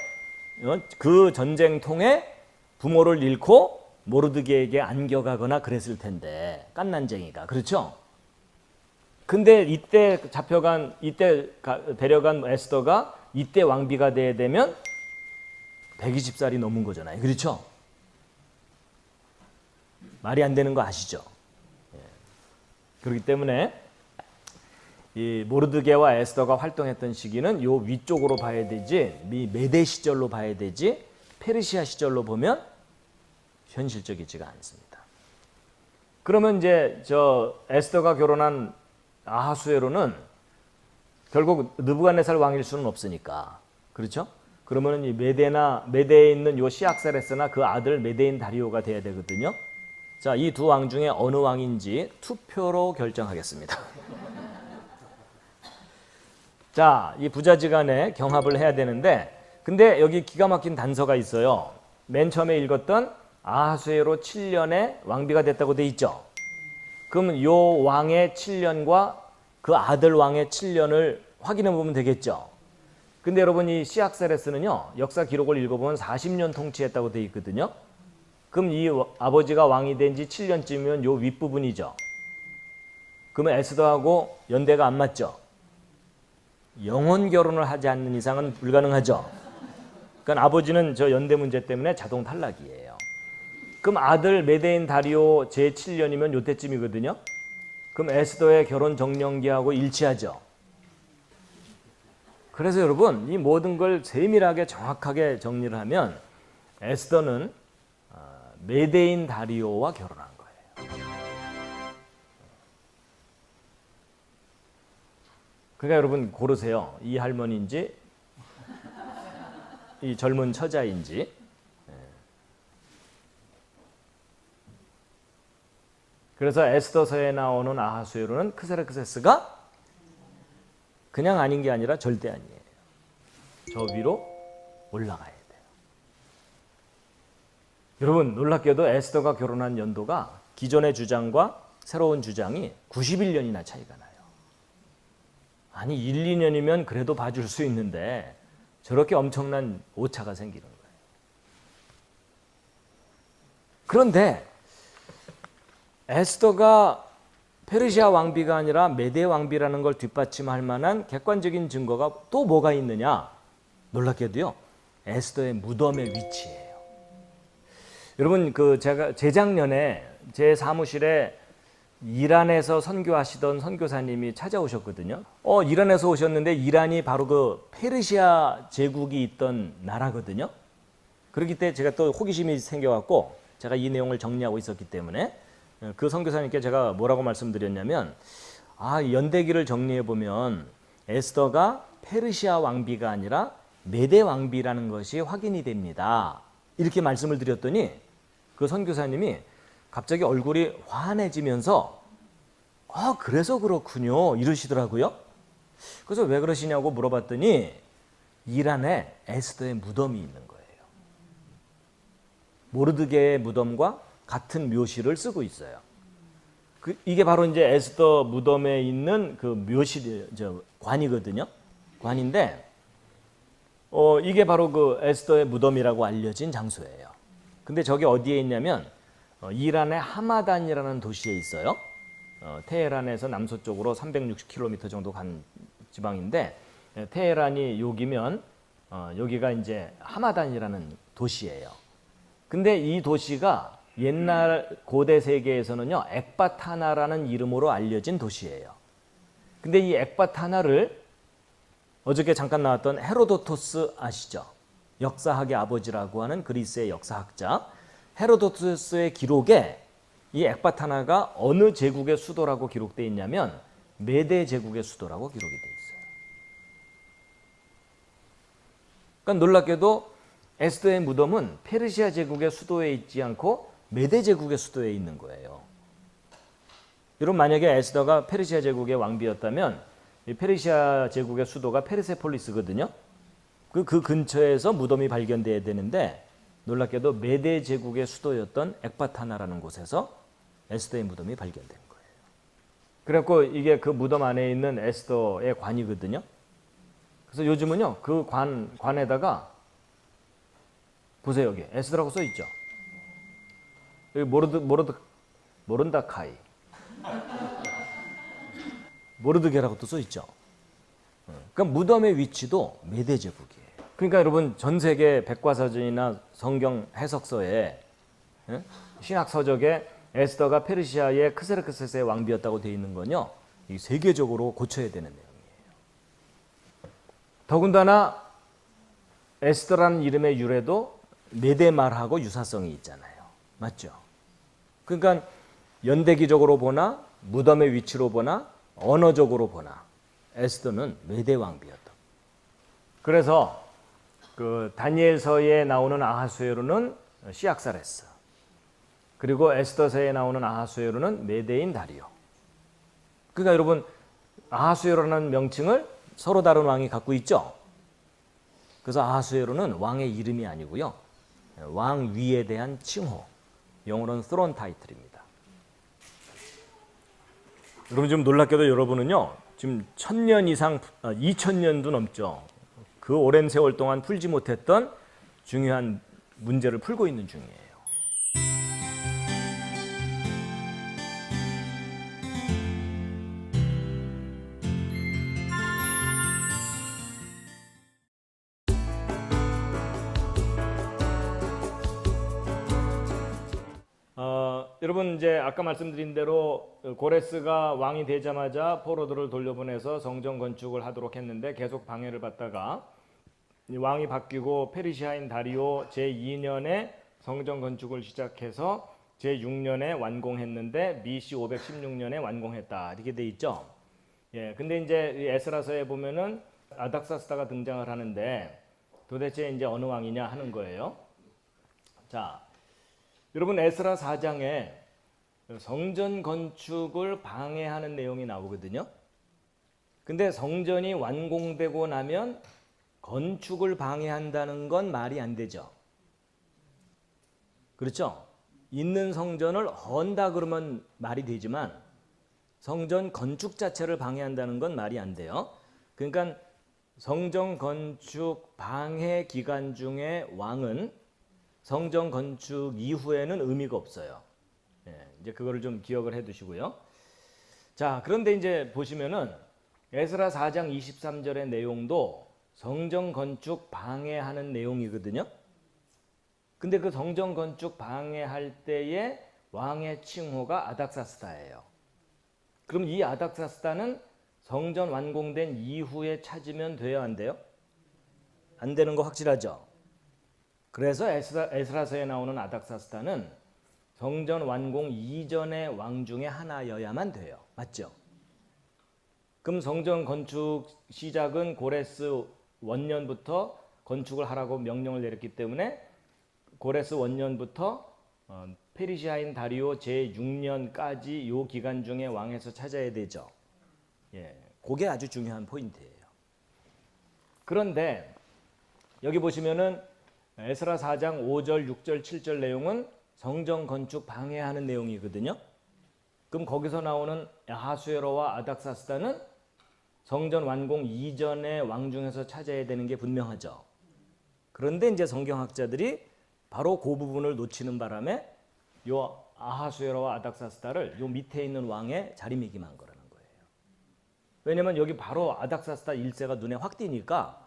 그 전쟁통에 부모를 잃고 모르드게에게 안겨가거나 그랬을 텐데 깐난쟁이가. 그렇죠? 근데 이때 데려간 에스더가 이때 왕비가 돼야 되면 120살이 넘은 거잖아요. 그렇죠? 말이 안 되는 거 아시죠? 그렇기 때문에 이 모르드게와 에스더가 활동했던 시기는 요 위쪽으로 봐야 되지, 메대 시절로 봐야 되지, 페르시아 시절로 보면 현실적이지가 않습니다. 그러면 이제 저 에스더가 결혼한 아하수에로는 결국 느부갓네살 왕일 수는 없으니까, 그렇죠? 그러면은 이 메대에 있는 요 시악세레스나 그 아들 메대인 다리오가 돼야 되거든요. 자, 이 두 왕 중에 어느 왕인지 투표로 결정하겠습니다. 자, 이 부자지간에 경합을 해야 되는데, 근데 여기 기가 막힌 단서가 있어요. 맨 처음에 읽었던 아하수에로 7년에 왕비가 됐다고 돼 있죠. 그럼 요 왕의 7년과 그 아들 왕의 7년을 확인해 보면 되겠죠. 근데 여러분, 이 시악세레스는요, 역사 기록을 읽어보면 40년 통치했다고 돼 있거든요. 그럼 이 아버지가 왕이 된 지 7년쯤이면 요 윗부분이죠. 그러면 에스더하고 연대가 안 맞죠. 영혼 결혼을 하지 않는 이상은 불가능하죠. 그러니까 아버지는 저 연대 문제 때문에 자동 탈락이에요. 그럼 아들 메대인 다리오 제 7년이면 요때쯤이거든요. 그럼 에스더의 결혼 정년기하고 일치하죠. 그래서 여러분, 이 모든 걸 세밀하게 정확하게 정리를 하면 에스더는 메대인 다리오와 결혼한 거예요. 그러니까 여러분 고르세요. 이 할머니인지 이 젊은 처자인지. 그래서 에스더서에 나오는 아하수에로는 크세르크세스가 그냥 아닌 게 아니라 절대 아니에요. 저 위로 올라가야 돼요. 여러분 놀랍게도 에스더가 결혼한 연도가 기존의 주장과 새로운 주장이 91년이나 차이가 나요. 아니 1, 2년이면 그래도 봐줄 수 있는데 저렇게 엄청난 오차가 생기는 거예요. 그런데 에스더가 페르시아 왕비가 아니라 메대 왕비라는 걸 뒷받침할 만한 객관적인 증거가 또 뭐가 있느냐? 놀랍게도요. 에스더의 무덤의 위치예요. 여러분 제가 재작년에 제 사무실에 이란에서 선교하시던 선교사님이 찾아오셨거든요. 이란에서 오셨는데 이란이 바로 그 페르시아 제국이 있던 나라거든요. 그렇기 때문에 제가 또 호기심이 생겨갖고 제가 이 내용을 정리하고 있었기 때문에 그 선교사님께 제가 뭐라고 말씀드렸냐면 연대기를 정리해 보면 에스더가 페르시아 왕비가 아니라 메대 왕비라는 것이 확인이 됩니다. 이렇게 말씀을 드렸더니 그 선교사님이 갑자기 얼굴이 환해지면서 그래서 그렇군요 이러시더라고요. 그래서 왜 그러시냐고 물어봤더니 이란에 에스더의 무덤이 있는 거예요. 모르드게의 무덤과 같은 묘실을 쓰고 있어요. 이게 바로 이제 에스더 무덤에 있는 그 묘실, 관이거든요. 관인데, 이게 바로 그 에스더의 무덤이라고 알려진 장소예요. 근데 저게 어디에 있냐면, 이란의 하마단이라는 도시에 있어요. 테헤란에서 남서쪽으로 360km 정도 간 지방인데, 테헤란이 여기면, 여기가 이제 하마단이라는 도시예요. 근데 이 도시가 옛날 고대 세계에서는요, 엑바타나라는 이름으로 알려진 도시예요. 근데 이 엑바타나를 어저께 잠깐 나왔던 헤로도토스 아시죠? 역사학의 아버지라고 하는 그리스의 역사학자 헤로도토스의 기록에 이 엑바타나가 어느 제국의 수도라고 기록되어 있냐면 메대 제국의 수도라고 기록이 되어 있어요. 그러니까 놀랍게도 에스더의 무덤은 페르시아 제국의 수도에 있지 않고 메대 제국의 수도에 있는 거예요. 여러분 만약에 에스더가 페르시아 제국의 왕비였다면 이 페르시아 제국의 수도가 페르세폴리스거든요. 그 근처에서 무덤이 발견돼야 되는데 놀랍게도 메대 제국의 수도였던 엑바타나라는 곳에서 에스더의 무덤이 발견된 거예요. 그래갖고 이게 그 무덤 안에 있는 에스더의 관이거든요. 그래서 요즘은요 그 관에다가 보세요. 여기 에스더라고 써 있죠. 여기 모른다카이 모르드게라고 또 써 있죠. 그러니까 무덤의 위치도 메대 제국이에요. 그러니까 여러분 전 세계 백과사전이나 성경 해석서에 신학 서적에 에스더가 페르시아의 크세르크세스의 왕비였다고 되어 있는 건요. 이 세계적으로 고쳐야 되는 내용이에요. 더군다나 에스더라는 이름의 유래도 메데말하고 유사성이 있잖아요. 맞죠? 그러니까 연대기적으로 보나 무덤의 위치로 보나 언어적으로 보나 에스더는 메대 왕비였다. 그래서 그 다니엘서에 나오는 아하수에로는 시악사레스, 그리고 에스더서에 나오는 아하수에로는 메대인 다리오. 그러니까 여러분 아하수에로라는 명칭을 서로 다른 왕이 갖고 있죠. 그래서 아하수에로는 왕의 이름이 아니고요, 왕 위에 대한 칭호, 영어로는 throne title입니다. 여러분 좀 놀랍게도 여러분은요 지금 1000년 이상, 2000년도 넘죠. 그 오랜 세월 동안 풀지 못했던 중요한 문제를 풀고 있는 중이에요. 여러분 이제 아까 말씀드린 대로 고레스가 왕이 되자마자 포로들을 돌려보내서 성전 건축을 하도록 했는데 계속 방해를 받다가 왕이 바뀌고 페르시아인 다리오 제2년에 성전 건축을 시작해서 제6년에 완공했는데 BC 516년에 완공했다 이렇게 돼 있죠. 예, 근데 이제 에스라서에 보면은 아닥사스다가 등장을 하는데 도대체 이제 어느 왕이냐 하는 거예요. 자, 여러분 에스라 4장에 성전 건축을 방해하는 내용이 나오거든요. 근데 성전이 완공되고 나면 건축을 방해한다는 건 말이 안 되죠. 그렇죠? 있는 성전을 헌다 그러면 말이 되지만 성전 건축 자체를 방해한다는 건 말이 안 돼요. 그러니까 성전 건축 방해 기간 중에 왕은 성전 건축 이후에는 의미가 없어요. 예, 이제 그거를 좀 기억을 해 두시고요. 자, 그런데 이제 보시면은 에스라 4장 23절의 내용도 성전 건축 방해하는 내용이거든요. 근데 그 성전 건축 방해할 때의 왕의 칭호가 아닥사스다예요. 그럼 이 아닥사스다는 성전 완공된 이후에 찾으면 돼요, 안 돼요? 안 되는 거 확실하죠? 그래서 에스라서에 나오는 아닥사스다는 성전 완공 이전의 왕 중에 하나여야만 돼요. 맞죠? 그럼 성전 건축 시작은 고레스 원년부터 건축을 하라고 명령을 내렸기 때문에 고레스 원년부터 페르시아인 다리오 제6년까지 요 기간 중에 왕에서 찾아야 되죠. 예, 그게 아주 중요한 포인트예요. 그런데 여기 보시면은 에스라 4장 5절, 6절, 7절 내용은 성전 건축 방해하는 내용이거든요. 그럼 거기서 나오는 아하수에로와 아닥사스다는 성전 완공 이전의 왕 중에서 찾아야 되는 게 분명하죠. 그런데 이제 성경학자들이 바로 그 부분을 놓치는 바람에 요 아하수에로와 아닥사스다를 요 밑에 있는 왕의 자리매김한 거라는 거예요. 왜냐면 여기 바로 아닥사스다 1세가 눈에 확 띄니까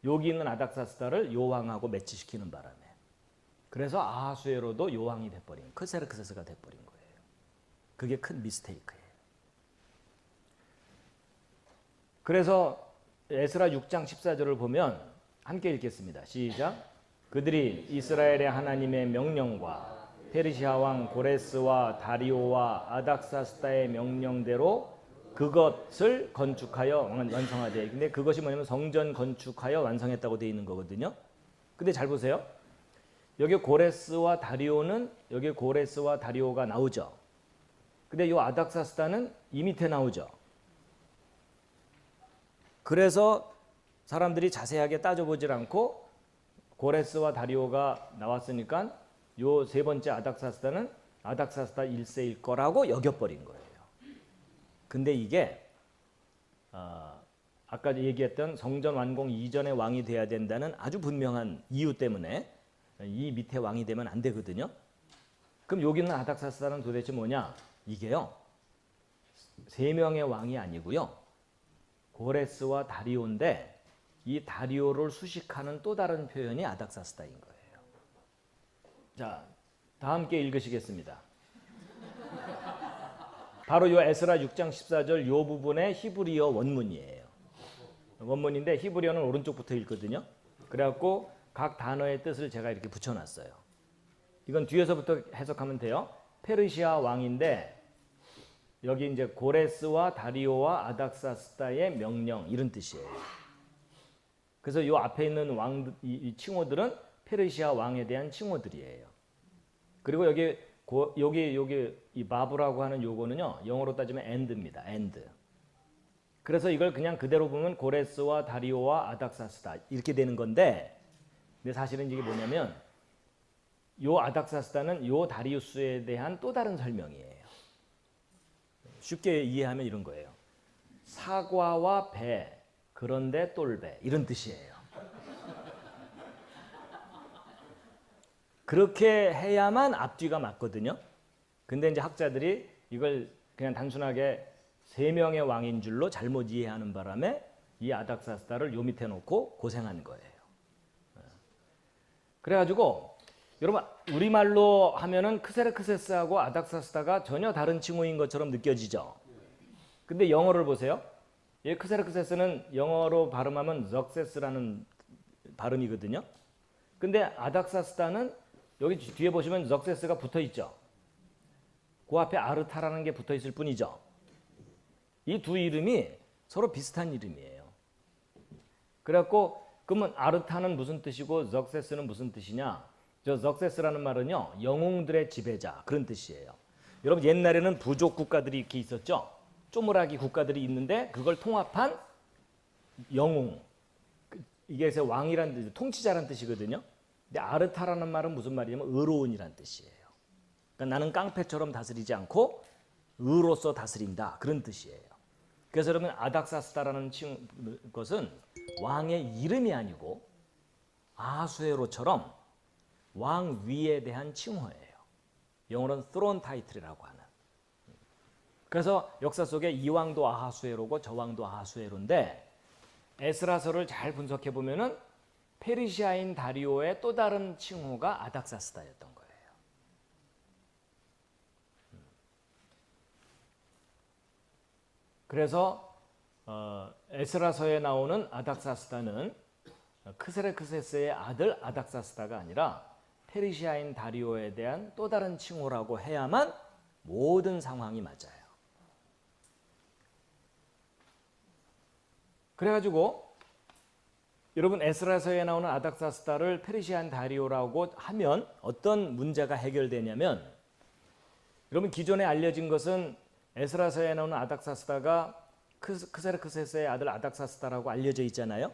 여기 있는 아닥사스다를 요 왕하고 매치시키는 바람에 그래서 아하수에로도 요 왕이 돼버린 크세르크세스가 돼버린 거예요. 그게 큰 미스테이크예요. 그래서 에스라 6장 14절을 보면 함께 읽겠습니다. 시작. 그들이 이스라엘의 하나님의 명령과 페르시아 왕 고레스와 다리오와 아닥사스다의 명령대로 그것을 건축하여 완성하되. 근데 그것이 뭐냐면 성전 건축하여 완성했다고 되어 있는 거거든요. 근데 잘 보세요. 여기 고레스와 다리오는 여기 고레스와 다리오가 나오죠. 근데 이 아닥사스다는 이 밑에 나오죠. 그래서 사람들이 자세하게 따져보질 않고 고레스와 다리오가 나왔으니까 요 세 번째 아닥사스다는 아닥사스다 1세일 거라고 여겨버린 거예요. 근데 이게 아까 얘기했던 성전 완공 이전의 왕이 돼야 된다는 아주 분명한 이유 때문에 이 밑에 왕이 되면 안 되거든요. 그럼 여기 있는 아닥사스다는 도대체 뭐냐? 이게요, 세 명의 왕이 아니고요, 고레스와 다리오인데 이 다리오를 수식하는 또 다른 표현이 아닥사스다인 거예요. 자, 다 함께 읽으시겠습니다. 바로 요 에스라 6장 14절 요 부분의 히브리어 원문이에요. 원문인데 히브리어는 오른쪽부터 읽거든요. 그래갖고 각 단어의 뜻을 제가 이렇게 붙여놨어요. 이건 뒤에서부터 해석하면 돼요. 페르시아 왕인데 여기 이제 고레스와 다리오와 아닥사스다의 명령 이런 뜻이에요. 그래서 이 앞에 있는 왕, 이 칭호들은 페르시아 왕에 대한 칭호들이에요. 그리고 여기 이 바브라고 하는 요거는요 영어로 따지면 and입니다. and. 그래서 이걸 그냥 그대로 보면 고레스와 다리오와 아닥사스다 이렇게 되는 건데, 근데 사실은 이게 뭐냐면 요 아닥사스다는 요 다리우스에 대한 또 다른 설명이에요. 쉽게 이해하면 이런 거예요. 사과와 배, 그런데 똘배 이런 뜻이에요. 그렇게 해야만 앞뒤가 맞거든요. 근데 이제 학자들이 이걸 그냥 단순하게 세 명의 왕인 줄로 잘못 이해하는 바람에 이 아닥사스다를 요 밑에 놓고 고생한 거예요. 그래가지고 여러분 우리말로 하면은 크세르크세스하고 아닥사스다가 전혀 다른 칭호인 것처럼 느껴지죠. 근데 영어를 보세요. 이 크세르크세스는 영어로 발음하면 럭세스라는 발음이거든요. 근데 아닥사스다는 여기 뒤에 보시면 럭세스가 붙어 있죠. 그 앞에 아르타라는 게 붙어 있을 뿐이죠. 이 두 이름이 서로 비슷한 이름이에요. 그래갖고 그러면 아르타는 무슨 뜻이고 럭세스는 무슨 뜻이냐? 저 럭세스라는 말은요 영웅들의 지배자 그런 뜻이에요. 여러분 옛날에는 부족 국가들이 이렇게 있었죠. 쪼무라기 국가들이 있는데 그걸 통합한 영웅. 이게 왕이란 뜻, 통치자란 뜻이거든요. 근데 아르타라는 말은 무슨 말이냐면 의로운이란 뜻이에요. 그러니까 나는 깡패처럼 다스리지 않고 의로서 다스린다 그런 뜻이에요. 그래서 여러분 아닥사스다라는 것은 왕의 이름이 아니고 아수에로처럼 왕 위에 대한 칭호예요. 영어로는 throne title이라고 하는. 그래서 역사 속에 이 왕도 아하수에로고 저 왕도 아하수에로인데 에스라서를 잘 분석해 보면은 페르시아인 다리오의 또 다른 칭호가 아닥사스다였던 거예요. 그래서 에스라서에 나오는 아닥사스다는 크세르크세스의 아들 아닥사스다가 아니라 페르시아인 다리오에 대한 또 다른 칭호라고 해야만 모든 상황이 맞아요. 그래가지고 여러분 에스라서에 나오는 아닥사스다를 페르시아인 다리오라고 하면 어떤 문제가 해결되냐면, 여러분 기존에 알려진 것은 에스라서에 나오는 아닥사스다가 크세르크세스의 아들 아닥사스다라고 알려져 있잖아요.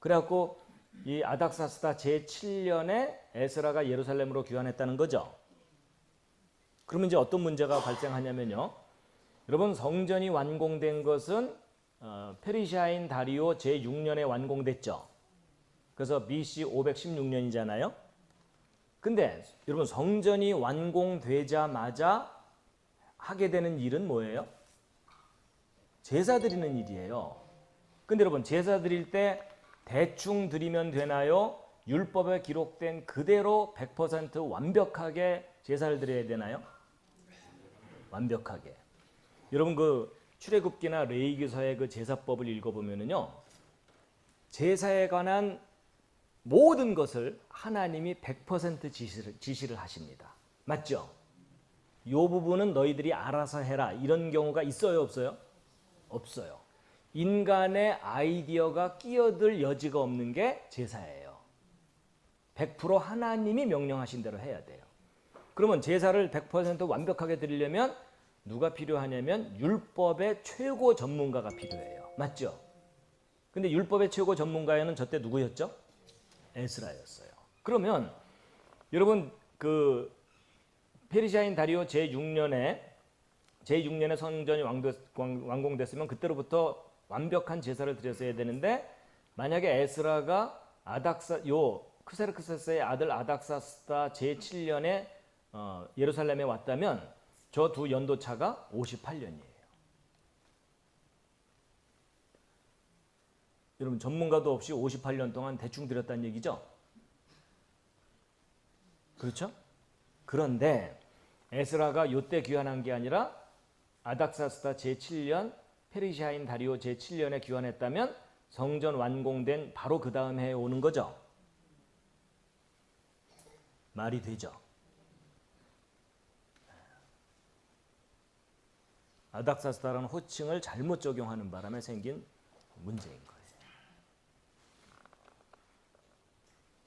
그래갖고 이 아닥사스다 제7년에 에스라가 예루살렘으로 귀환했다는 거죠. 그러면 이제 어떤 문제가 발생하냐면요. 여러분 성전이 완공된 것은 페르시아인 다리오 제6년에 완공됐죠. 그래서 BC 516년이잖아요. 근데 여러분 성전이 완공되자마자 하게 되는 일은 뭐예요? 제사 드리는 일이에요. 근데 여러분 제사 드릴 때 대충 드리면 되나요? 율법에 기록된 그대로 100% 완벽하게 제사를 드려야 되나요? 완벽하게. 여러분 그 출애굽기나 레위기서의 그 제사법을 읽어보면은요, 제사에 관한 모든 것을 하나님이 100% 지시를 하십니다. 맞죠? 이 부분은 너희들이 알아서 해라 이런 경우가 있어요 없어요? 없어요. 인간의 아이디어가 끼어들 여지가 없는 게 제사예요. 100% 하나님이 명령하신 대로 해야 돼요. 그러면 제사를 100% 완벽하게 드리려면 누가 필요하냐면 율법의 최고 전문가가 필요해요. 맞죠? 근데 율법의 최고 전문가에는 저때 누구였죠? 에스라였어요. 그러면 여러분 그 페르시아인 다리오 제6년에 성전이 완공됐으면 그때로부터 완벽한 제사를 드렸어야 되는데, 만약에 에스라가 크세르크세스의 아들 아닥사스다 제7년에 예루살렘에 왔다면 저 두 연도차가 58년이에요. 여러분 전문가도 없이 58년 동안 대충 들였다는 얘기죠. 그렇죠? 그런데 에스라가 요때 귀환한 게 아니라 아닥사스다 제7년 페르시아인 다리오 제7년에 귀환했다면 성전 완공된 바로 그 다음 해에 오는 거죠. 말이 되죠. 아닥사스다라는 호칭을 잘못 적용하는 바람에 생긴 문제인 거예요.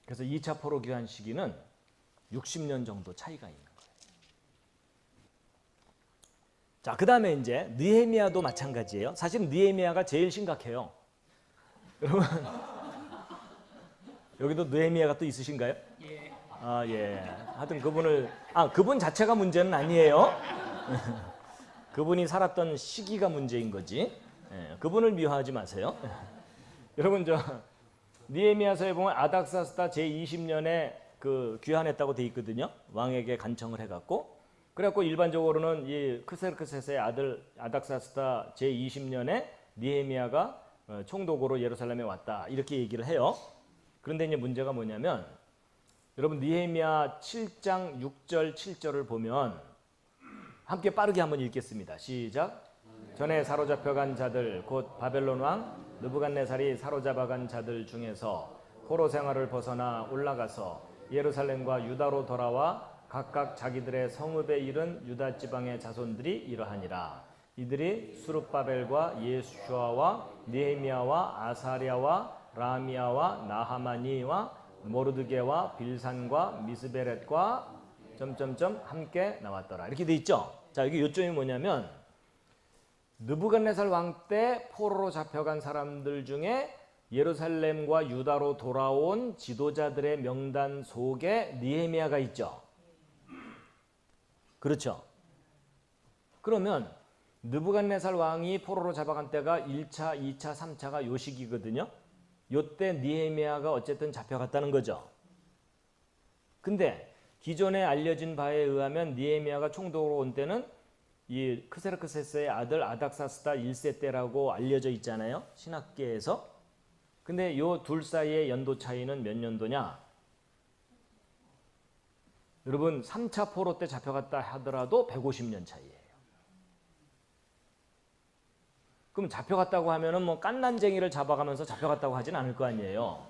그래서 2차 포로 귀환 시기는 60년 정도 차이가 있는 거예요. 자, 그 다음에 이제 느헤미야도 마찬가지예요. 사실 느헤미야가 제일 심각해요. 여러분 여기도 느헤미야가 또 있으신가요? 예. 아, 예. 하여튼 그분 자체가 문제는 아니에요. 그분이 살았던 시기가 문제인 거지. 예, 그분을 미워하지 마세요. 여러분 느헤미야서에 보면 아닥사스다 제20년에 그 귀환했다고 돼 있거든요. 왕에게 간청을 해갖고. 그래갖고 일반적으로는 이 크세르크세스의 아들 아닥사스다 제20년에 느헤미야가 총독으로 예루살렘에 왔다 이렇게 얘기를 해요. 그런데 이제 문제가 뭐냐면 여러분 느헤미야 7장 6절 7절을 보면 함께 빠르게 한번 읽겠습니다. 시작. 전에 사로잡혀간 자들 곧 바벨론 왕 느부갓네살이 사로잡아간 자들 중에서 포로 생활을 벗어나 올라가서 예루살렘과 유다로 돌아와 각각 자기들의 성읍에 이른 유다 지방의 자손들이 이러하니라. 이들이 수룹바벨과 예수아와 느헤미야와 아사랴와 라미야와 나하마니와 모르드게와 빌산과 미스베렛과 함께 나왔더라. 이렇게 돼 있죠. 자, 여기 요점이 뭐냐면 느부갓네살 왕 때 포로로 잡혀간 사람들 중에 예루살렘과 유다로 돌아온 지도자들의 명단 속에 느헤미야가 있죠. 그렇죠. 그러면 느부갓네살 왕이 포로로 잡아간 때가 1차, 2차, 3차가 요 시기거든요. 요때 느헤미야가 어쨌든 잡혀갔다는 거죠. 근데 기존에 알려진 바에 의하면 느헤미야가 총독으로 온 때는 이 크세르크세스의 아들 아닥사스다 1세 때라고 알려져 있잖아요. 신학계에서. 근데 요 둘 사이의 연도 차이는 몇 년도냐? 여러분 3차 포로 때 잡혀갔다 하더라도 150년 차이예요. 그럼 잡혀갔다고 하면은 뭐 깐난쟁이를 잡아가면서 잡혀갔다고 하진 않을 거 아니에요.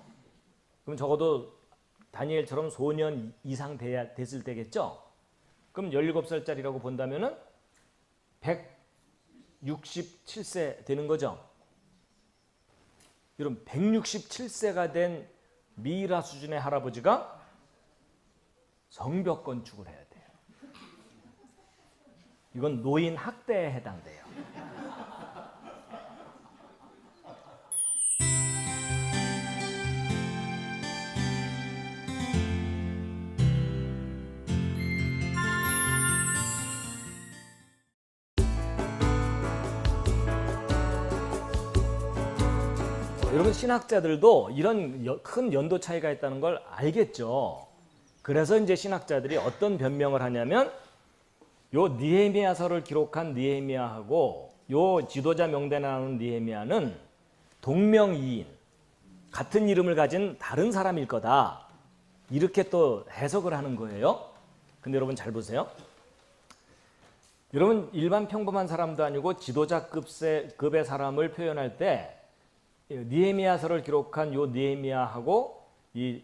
그럼 적어도 다니엘처럼 소년 이상 됐을 때겠죠? 그럼 17살짜리라고 본다면은 167세 되는 거죠. 여러분 167세가 된 미이라 수준의 할아버지가 성벽 건축을 해야 돼요. 이건 노인 학대에 해당돼요. 여러분 신학자들도 이런 큰 연도 차이가 있다는 걸 알겠죠. 그래서 이제 신학자들이 어떤 변명을 하냐면 요 느헤미야서를 기록한 느헤미야하고 요 지도자 명단에 나오는 느헤미야는 동명이인, 같은 이름을 가진 다른 사람일 거다. 이렇게 또 해석을 하는 거예요. 근데 여러분 잘 보세요. 여러분 일반 평범한 사람도 아니고 지도자급의 사람을 표현할 때 느헤미야서를 기록한 요 느헤미야하고 이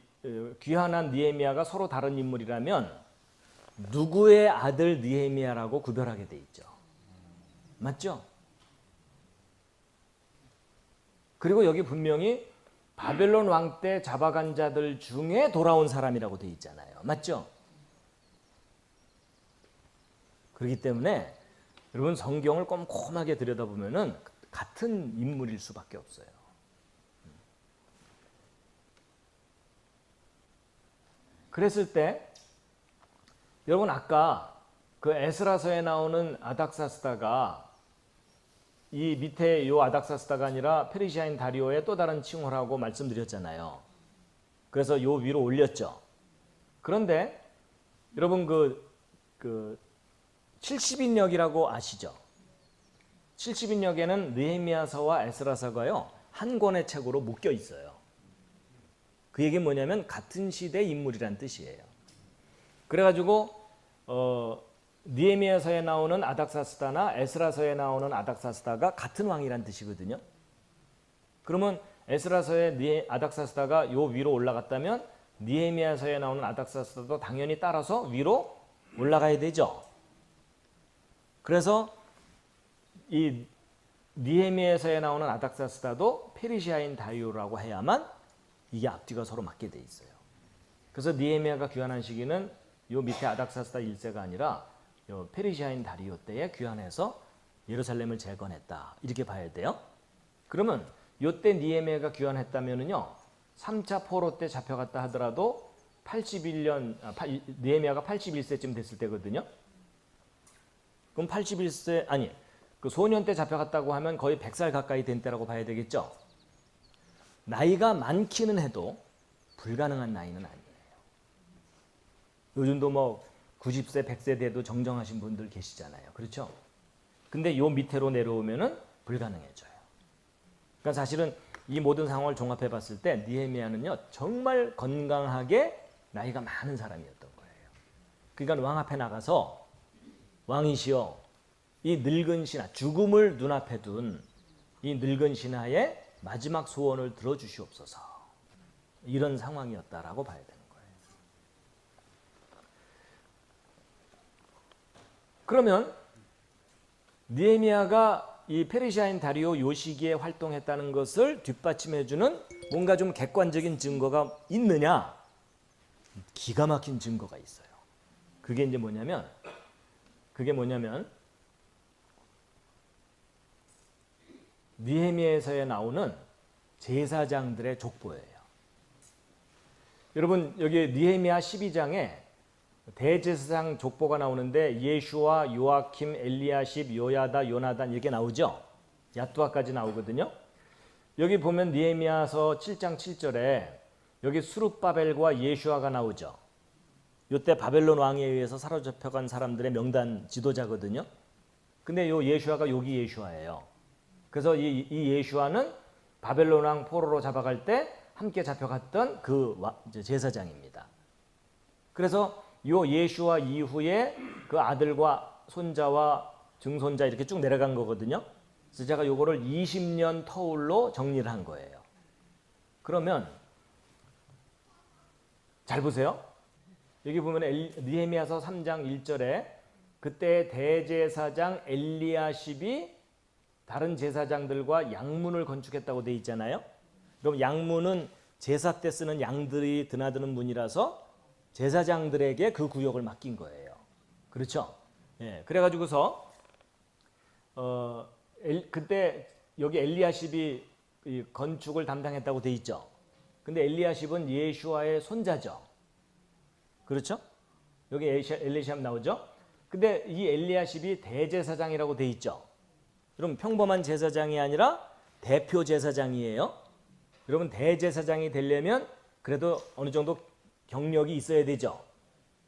귀환한 느헤미야가 서로 다른 인물이라면 누구의 아들 느헤미야라고 구별하게 돼 있죠. 맞죠? 그리고 여기 분명히 바벨론 왕 때 잡아간 자들 중에 돌아온 사람이라고 돼 있잖아요. 맞죠? 그렇기 때문에 여러분 성경을 꼼꼼하게 들여다보면은 같은 인물일 수밖에 없어요. 그랬을 때 여러분 아까 그 에스라서에 나오는 아닥사스다가 이 밑에 요 아닥사스다가 아니라 페르시아인 다리오의 또 다른 칭호라고 말씀드렸잖아요. 그래서 요 위로 올렸죠. 그런데 여러분 그 70인역이라고 아시죠? 70인역에는 느헤미야서와 에스라서가요 한 권의 책으로 묶여 있어요. 그 얘기는 뭐냐면 같은 시대 인물이란 뜻이에요. 그래가지고 느헤미야서에 나오는 아닥사스다나 에스라서에 나오는 아닥사스다가 같은 왕이란 뜻이거든요. 그러면 에스라서의 아닥사스다가 요 위로 올라갔다면 느헤미야서에 나오는 아닥사스다도 당연히 따라서 위로 올라가야 되죠. 그래서 이 느헤미야서에 나오는 아닥사스다도 페르시아인 다리오라고 해야만 이게 앞뒤가 서로 맞게 돼 있어요. 그래서 느헤미야가 귀환한 시기는 요 밑에 아닥사스다 1세가 아니라 요 페르시아인 다리오 때에 귀환해서 예루살렘을 재건했다. 이렇게 봐야 돼요. 그러면 요때 느헤미야가 귀환했다면은요. 3차 포로 때 잡혀갔다 하더라도 81년 느헤미야가 81세쯤 됐을 때거든요. 그럼 81세 아니 그 소년 때 잡혀갔다고 하면 거의 100살 가까이 된 때라고 봐야 되겠죠. 나이가 많기는 해도 불가능한 나이는 아니에요. 요즘도 뭐 90세, 100세 돼도 정정하신 분들 계시잖아요. 그렇죠? 근데 요 밑으로 내려오면은 불가능해져요. 그러니까 사실은 이 모든 상황을 종합해 봤을 때 느헤미야는요. 정말 건강하게 나이가 많은 사람이었던 거예요. 그러니까 왕 앞에 나가서 왕이시여 이 늙은 신하, 죽음을 눈앞에 둔 이 늙은 신하의 마지막 소원을 들어주시옵소서. 이런 상황이었다라고 봐야 되는 거예요. 그러면 느헤미야가 이 페르시아인 다리오 요 시기에 활동했다는 것을 뒷받침해주는 뭔가 좀 객관적인 증거가 있느냐? 기가 막힌 증거가 있어요. 그게 이제 뭐냐면 느헤미야서에 나오는 제사장들의 족보예요. 여러분 여기 느헤미야 12장에 대제사장 족보가 나오는데 예슈와 요아킴, 엘리야십, 요야다, 요나단 이렇게 나오죠. 야뚜아까지 나오거든요. 여기 보면 느헤미야서 7장 7절에 여기 수룹바벨과 예슈아가 나오죠. 이때 바벨론 왕에 의해서 사로잡혀간 사람들의 명단 지도자거든요. 근데 요 예슈아가 여기 예슈아예요. 그래서 이 예슈아는 바벨론 왕 포로로 잡아갈 때 함께 잡혀갔던 그 제사장입니다. 그래서 요 예슈아 이후에 그 아들과 손자와 증손자 이렇게 쭉 내려간 거거든요. 그래서 제가 요거를 20년 터울로 정리를 한 거예요. 그러면 잘 보세요. 여기 보면 느헤미야서 3장 1절에 그때 대제사장 엘리야십이 다른 제사장들과 양문을 건축했다고 돼 있잖아요. 그럼 양문은 제사 때 쓰는 양들이 드나드는 문이라서 제사장들에게 그 구역을 맡긴 거예요. 그렇죠? 예, 그래가지고서 그때 여기 엘리야십이 이 건축을 담당했다고 돼 있죠. 근데 엘리야십은 예슈아의 손자죠. 그렇죠? 여기 엘리야십 나오죠. 근데 이 엘리야십이 대제사장이라고 돼 있죠. 그럼 평범한 제사장이 아니라 대표 제사장이에요. 여러분 대제사장이 되려면 그래도 어느 정도 경력이 있어야 되죠.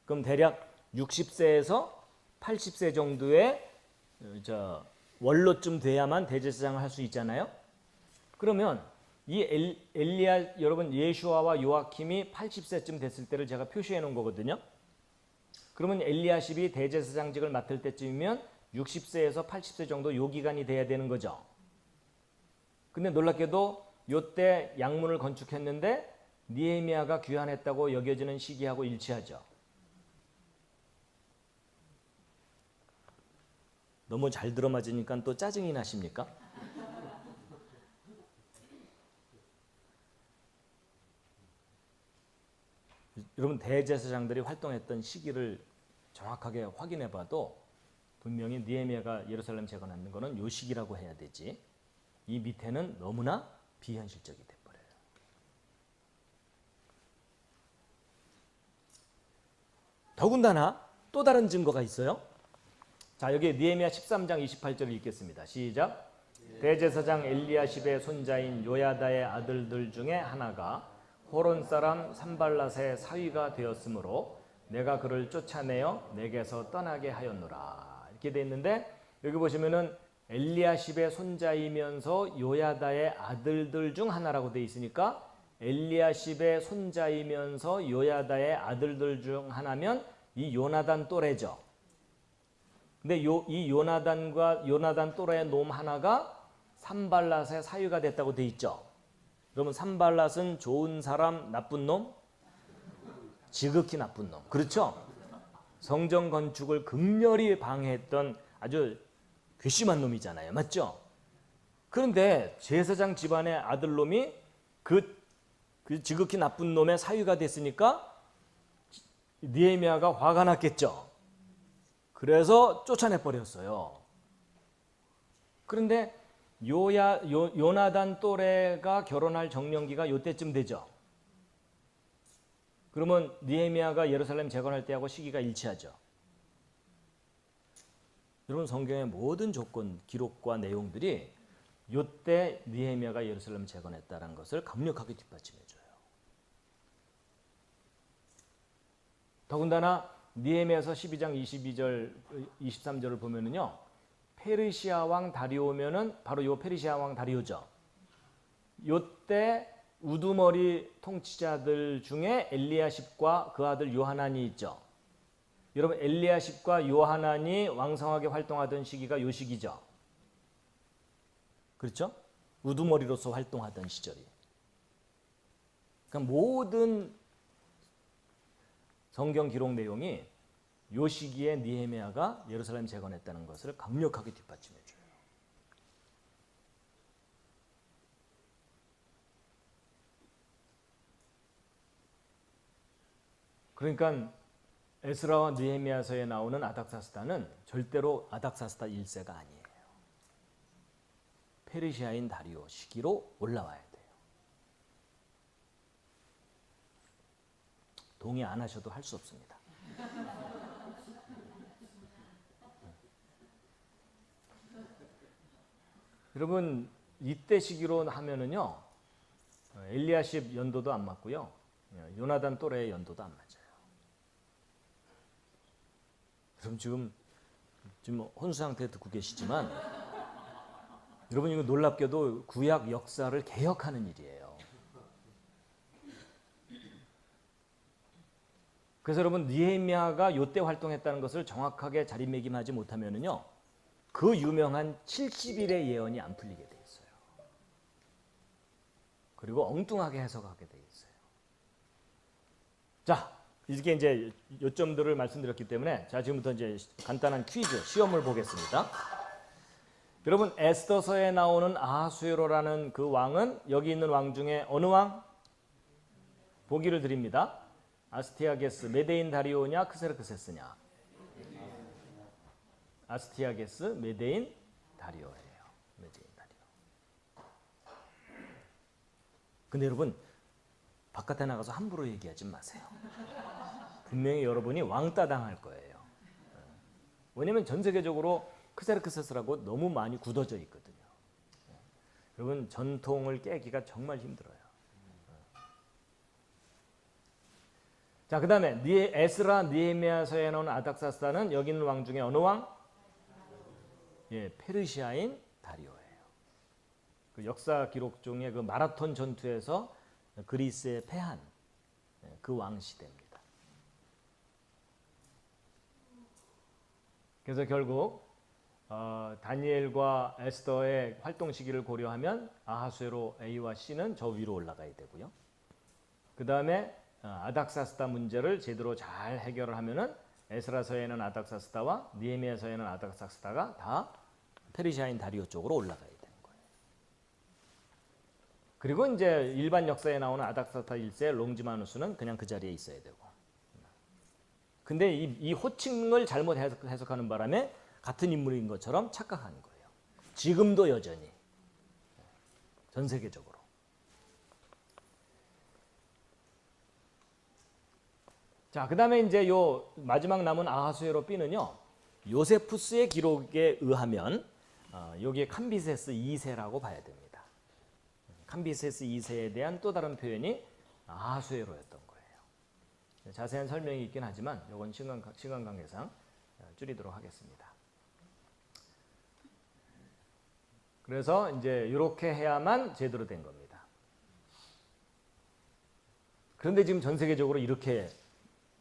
그럼 대략 60세에서 80세 정도의 원로쯤 돼야만 대제사장을 할 수 있잖아요. 그러면 이 여러분 예슈아와 요아킴이 80세쯤 됐을 때를 제가 표시해 놓은 거거든요. 그러면 엘리야십이 대제사장직을 맡을 때쯤이면 60세에서 80세 정도 요 기간이 돼야 되는 거죠. 근데 놀랍게도 요때 양문을 건축했는데 느헤미야가 귀환했다고 여겨지는 시기하고 일치하죠. 너무 잘 들어맞으니까 또 짜증이 나십니까? 여러분 대제사장들이 활동했던 시기를 정확하게 확인해 봐도 분명히 느헤미야가 예루살렘 재건하는 거는 요 시기라고 해야 되지. 이 밑에는 너무나 비현실적이 돼버려요. 더군다나 또 다른 증거가 있어요. 자, 여기 느헤미야 13장 28절을 읽겠습니다. 시작. 대제사장 엘리야십의 손자인 요야다의 아들들 중에 하나가 호론 사람 산발랏의 사위가 되었으므로 내가 그를 쫓아내어 내게서 떠나게 하였노라. 이렇게 돼 있는데 여기 보시면은 엘리야십의 손자이면서 요야다의 아들들 중 하나라고 돼 있으니까 엘리야십의 손자이면서 요야다의 아들들 중 하나면 이 요나단 또래죠. 근데 이 요나단 또래의 놈 하나가 산발랏의 사위가 됐다고 돼 있죠. 그러면 산발랏은 좋은 사람, 나쁜 놈? 지극히 나쁜 놈. 그렇죠? 성전 건축을 극렬히 방해했던 아주 괘씸한 놈이잖아요. 맞죠? 그런데 제사장 집안의 아들놈이 그 지극히 나쁜 놈의 사위가 됐으니까 느헤미야가 화가 났겠죠. 그래서 쫓아내 버렸어요. 그런데 요나단 또래가 결혼할 정년기가 요때쯤 되죠. 그러면 느헤미야가 예루살렘 재건할 때하고 시기가 일치하죠. 여러분 성경의 모든 조건, 기록과 내용들이 요때 느헤미야가 예루살렘 재건했다는 것을 강력하게 뒷받침해줘요. 더군다나 느헤미야서 12장 22절, 23절을 보면은요. 페르시아 왕 다리오면은 바로 요 페르시아 왕 다리오죠. 요때 우두머리 통치자들 중에 엘리야십과 그 아들 요하난이 있죠. 여러분 엘리야십과 요하난이 왕성하게 활동하던 시기가 요 시기죠. 그렇죠? 우두머리로서 활동하던 시절이. 그러니까 모든 성경 기록 내용이 요 시기에 느헤미야가 예루살렘 재건했다는 것을 강력하게 뒷받침해줘요. 그러니까 에스라와 느헤미야서에 나오는 아닥사스다는 절대로 아닥사스다 1세가 아니에요. 페르시아인 다리오 시기로 올라와야 돼요. 동의 안 하셔도 할 수 없습니다. 여러분 이때 시기로 하면은요 엘리야십 연도도 안 맞고요 요나단 또래의 연도도 안 맞아요. 그럼 지금 혼수 상태에 듣고 계시지만 여러분 이거 놀랍게도 구약 역사를 개혁하는 일이에요. 그래서 여러분 느헤미야가 요때 활동했다는 것을 정확하게 자리매김하지 못하면은요 그 유명한 70일의 예언이 안 풀리게 돼 있어요. 그리고 엉뚱하게 해석하게 돼 있어요. 자, 이렇게 이제 요점들을 말씀드렸기 때문에 자 지금부터 이제 간단한 퀴즈 시험을 보겠습니다. 여러분 에스더서에 나오는 아하수에로라는 그 왕은 여기 있는 왕 중에 어느 왕? 보기를 드립니다. 아스티아게스, 메데인 다리오냐, 크세르크세스냐? 아스티아게스, 메데인 다리오예요. 메데인 다리오. 근데 여러분 바깥에 나가서 함부로 얘기하지 마세요. 분명히 여러분이 왕따 당할 거예요. 왜냐하면 전 세계적으로 크세르크세스라고 너무 많이 굳어져 있거든요. 여러분 전통을 깨기가 정말 힘들어요. 자, 그 다음에 에스라 느헤미야서에 나온 아닥사스다는 여기 있는 왕 중에 어느 왕? 예, 페르시아인 다리오예요. 그 역사 기록 중에 그 마라톤 전투에서 그리스에 패한 그 왕 시대입니다. 그래서 결국 다니엘과 에스더의 활동 시기를 고려하면 아하수에로 A와 C는 저 위로 올라가야 되고요. 그 다음에 아닥사스다 문제를 제대로 잘 해결을 하면은 에스라서에는 아닥사스다와 느헤미야서에는 아닥사스다가 다 페르시아인 다리오 쪽으로 올라가야 되는 거예요. 그리고 이제 일반 역사에 나오는 아닥사스다 1세 롱지마누스는 그냥 그 자리에 있어야 되고. 근데 이 호칭을 잘못 해석하는 바람에 같은 인물인 것처럼 착각하는 거예요. 지금도 여전히 전 세계적으로. 자, 그 다음에 이제 요 마지막 남은 아하수에로 B는요, 요세푸스의 기록에 의하면, 여기에 캄비세스 2세라고 봐야 됩니다. 캄비세스 2세에 대한 또 다른 표현이 아하수에로였던 거예요. 자세한 설명이 있긴 하지만, 요건 시간 관계상 줄이도록 하겠습니다. 그래서 이제 이렇게 해야만 제대로 된 겁니다. 그런데 지금 전 세계적으로 이렇게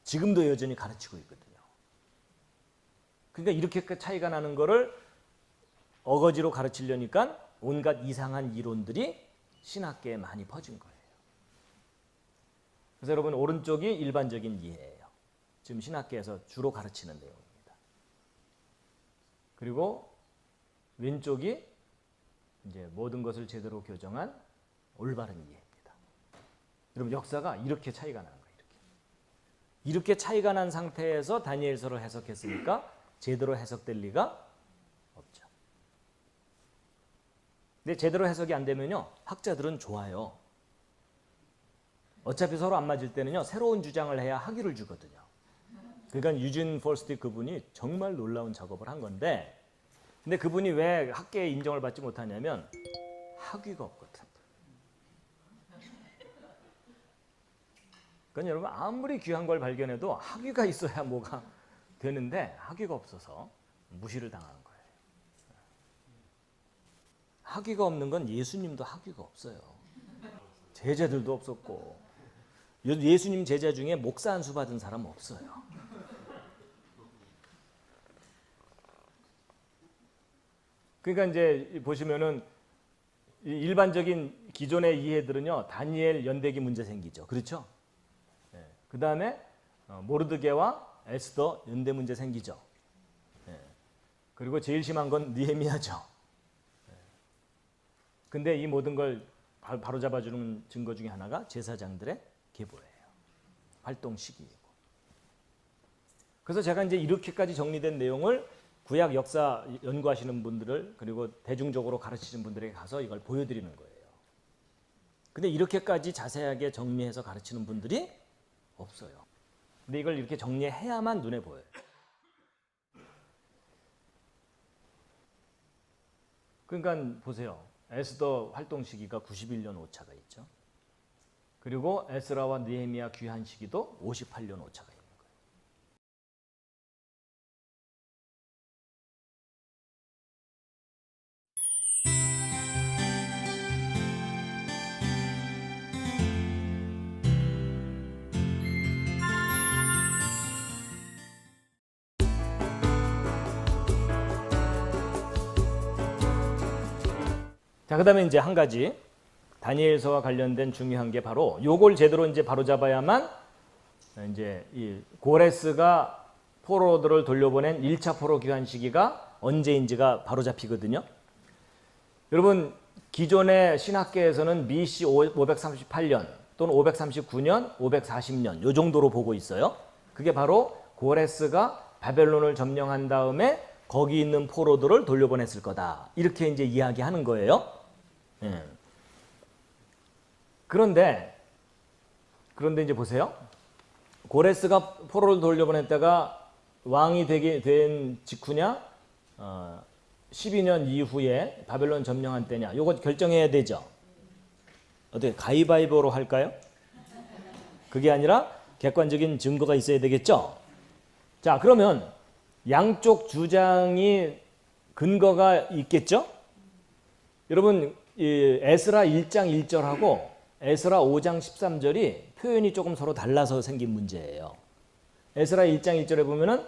지금도 여전히 가르치고 있거든요. 그러니까 이렇게 차이가 나는 거를 어거지로 가르치려니까 온갖 이상한 이론들이 신학계에 많이 퍼진 거예요. 그래서 여러분 오른쪽이 일반적인 이해예요. 지금 신학계에서 주로 가르치는 내용입니다. 그리고 왼쪽이 이제 모든 것을 제대로 교정한 올바른 이해입니다. 여러분 역사가 이렇게 차이가 나는 거예요. 이렇게 차이가 난 상태에서 다니엘서를 해석했으니까 제대로 해석될 리가 없죠. 근데 제대로 해석이 안 되면요, 학자들은 좋아요. 어차피 서로 안 맞을 때는요, 새로운 주장을 해야 학위를 주거든요. 그러니까 유진 폴스틱 그분이 정말 놀라운 작업을 한 건데, 근데 그분이 왜 학계에 인정을 받지 못하냐면 학위가 없거든. 그러니까 여러분 아무리 귀한 걸 발견해도 학위가 있어야 뭐가 되는데 학위가 없어서 무시를 당하는 거예요. 학위가 없는 건 예수님도 학위가 없어요. 제자들도 없었고 예수님 제자 중에 목사 안수 받은 사람 없어요. 그러니까 이제 보시면은 일반적인 기존의 이해들은요, 다니엘 연대기 문제 생기죠. 그렇죠? 네. 그 다음에 모르드게와 에스더 연대 문제 생기죠. 네. 그리고 제일 심한 건 느헤미야죠. 네. 근데 이 모든 걸 바로 잡아주는 증거 중에 하나가 제사장들의 계보예요. 활동 시기이고. 그래서 제가 이제 이렇게까지 정리된 내용을 구약 역사 연구하시는 분들을 그리고 대중적으로 가르치는 분들에게 가서 이걸 보여드리는 거예요. 근데 이렇게까지 자세하게 정리해서 가르치는 분들이 없어요. 근데 이걸 이렇게 정리해야만 눈에 보여요. 그러니까 보세요. 에스더 활동 시기가 91년 오차가 있죠. 그리고 에스라와 느헤미야 귀환 시기도 58년 오차가 있는 거예요. 자, 그다음에 이제 한 가지 다니엘서와 관련된 중요한 게 바로 요걸 제대로 이제 바로 잡아야만 이제 이 고레스가 포로들을 돌려보낸 1차 포로 귀환 시기가 언제인지가 바로 잡히거든요. 여러분 기존의 신학계에서는 BC 538년 또는 539년, 540년 요 정도로 보고 있어요. 그게 바로 고레스가 바벨론을 점령한 다음에 거기 있는 포로들을 돌려보냈을 거다. 이렇게 이제 이야기하는 거예요. 예. 그런데 이제 보세요. 고레스가 포로를 돌려보냈다가 왕이 되게 된 직후냐, 12년 이후에 바벨론 점령한 때냐, 요거 결정해야 되죠. 어떻게 가위바위보로 할까요? 그게 아니라 객관적인 증거가 있어야 되겠죠. 자, 그러면 양쪽 주장이 근거가 있겠죠? 여러분 에스라 1장 1절하고 에스라 5장 13절이 표현이 조금 서로 달라서 생긴 문제예요. 에스라 1장 1절에 보면은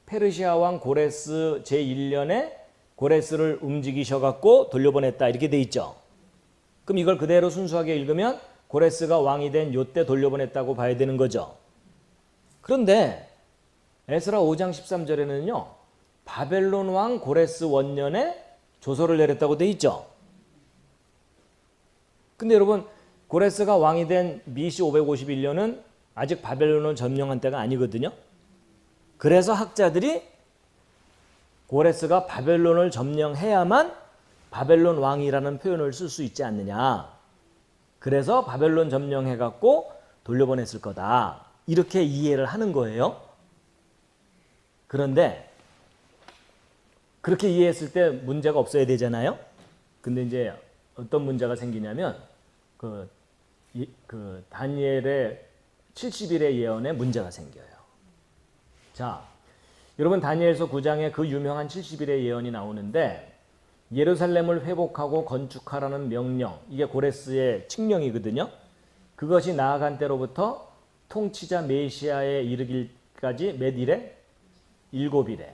페르시아 왕 고레스 제1년에 고레스를 움직이셔갖고 돌려보냈다 이렇게 돼 있죠. 그럼 이걸 그대로 순수하게 읽으면 고레스가 왕이 된 요때 돌려보냈다고 봐야 되는 거죠. 그런데 에스라 5장 13절에는요. 바벨론 왕 고레스 원년에 조서를 내렸다고 돼 있죠. 근데 여러분 고레스가 왕이 된 BC 551년은 아직 바벨론을 점령한 때가 아니거든요. 그래서 학자들이 고레스가 바벨론을 점령해야만 바벨론 왕이라는 표현을 쓸 수 있지 않느냐. 그래서 바벨론 점령해갖고 돌려보냈을 거다. 이렇게 이해를 하는 거예요. 그런데 그렇게 이해했을 때 문제가 없어야 되잖아요. 근데 이제 어떤 문제가 생기냐면 그 다니엘의 70일의 예언에 문제가 생겨요. 자, 여러분 다니엘서 9장에 그 유명한 70일의 예언이 나오는데 예루살렘을 회복하고 건축하라는 명령, 이게 고레스의 칙령이거든요. 그것이 나아간 때로부터 통치자 메시아에 이르기까지 몇 일에? 7일에.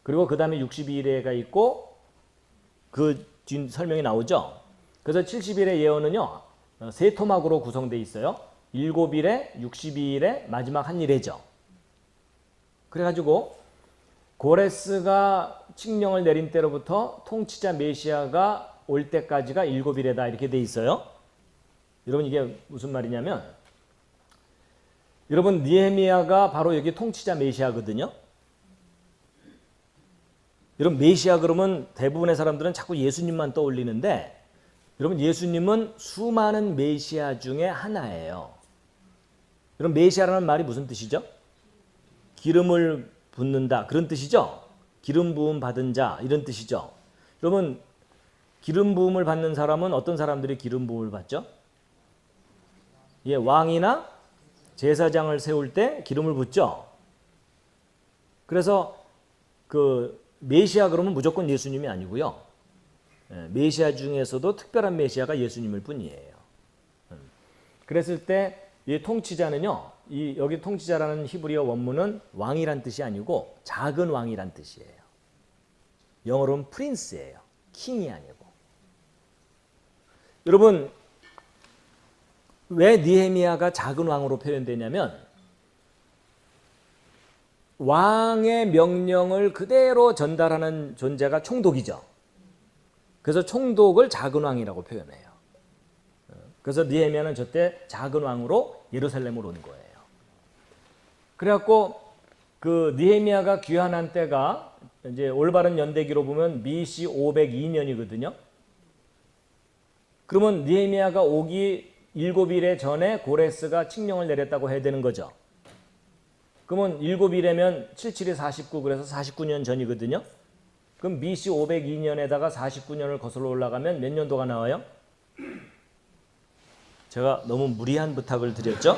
그리고 그 다음에 62일에가 있고 그 뒤 설명이 나오죠. 그래서 70일의 예언은요, 세 토막으로 구성되어 있어요. 7일에, 62일에, 마지막 한 일에죠. 그래가지고 고레스가 칙령을 내린 때로부터 통치자 메시아가 올 때까지가 7일에다 이렇게 돼 있어요. 여러분 이게 무슨 말이냐면, 여러분 느헤미야가 바로 여기 통치자 메시아거든요. 여러분 메시아 그러면 대부분의 사람들은 자꾸 예수님만 떠올리는데, 여러분 예수님은 수많은 메시아 중에 하나예요. 여러분 메시아라는 말이 무슨 뜻이죠? 기름을 붓는다 그런 뜻이죠. 기름 부음 받은 자 이런 뜻이죠. 여러분 기름 부음을 받는 사람은 어떤 사람들이 기름 부음을 받죠? 예, 왕이나 제사장을 세울 때 기름을 붓죠. 그래서 그 메시아 그러면 무조건 예수님이 아니고요. 메시아 중에서도 특별한 메시아가 예수님일 뿐이에요. 그랬을 때 이 통치자는요, 이 여기 통치자라는 히브리어 원문은 왕이란 뜻이 아니고 작은 왕이란 뜻이에요. 영어로는 프린스예요. 킹이 아니고. 여러분 왜 느헤미야가 작은 왕으로 표현되냐면, 왕의 명령을 그대로 전달하는 존재가 총독이죠. 그래서 총독을 작은 왕이라고 표현해요. 그래서 느헤미야는 저때 작은 왕으로 예루살렘으로 온 거예요. 그래갖고 그 느헤미야가 귀환한 때가 이제 올바른 연대기로 보면 BC 502년이거든요. 그러면 느헤미야가 오기 7일에 전에 고레스가 칙령을 내렸다고 해야 되는 거죠. 그러면 7일이면 77이 49, 그래서 49년 전이거든요. 그럼 BC 502년에다가 49년을 거슬러 올라가면 몇 년도가 나와요? 제가 너무 무리한 부탁을 드렸죠?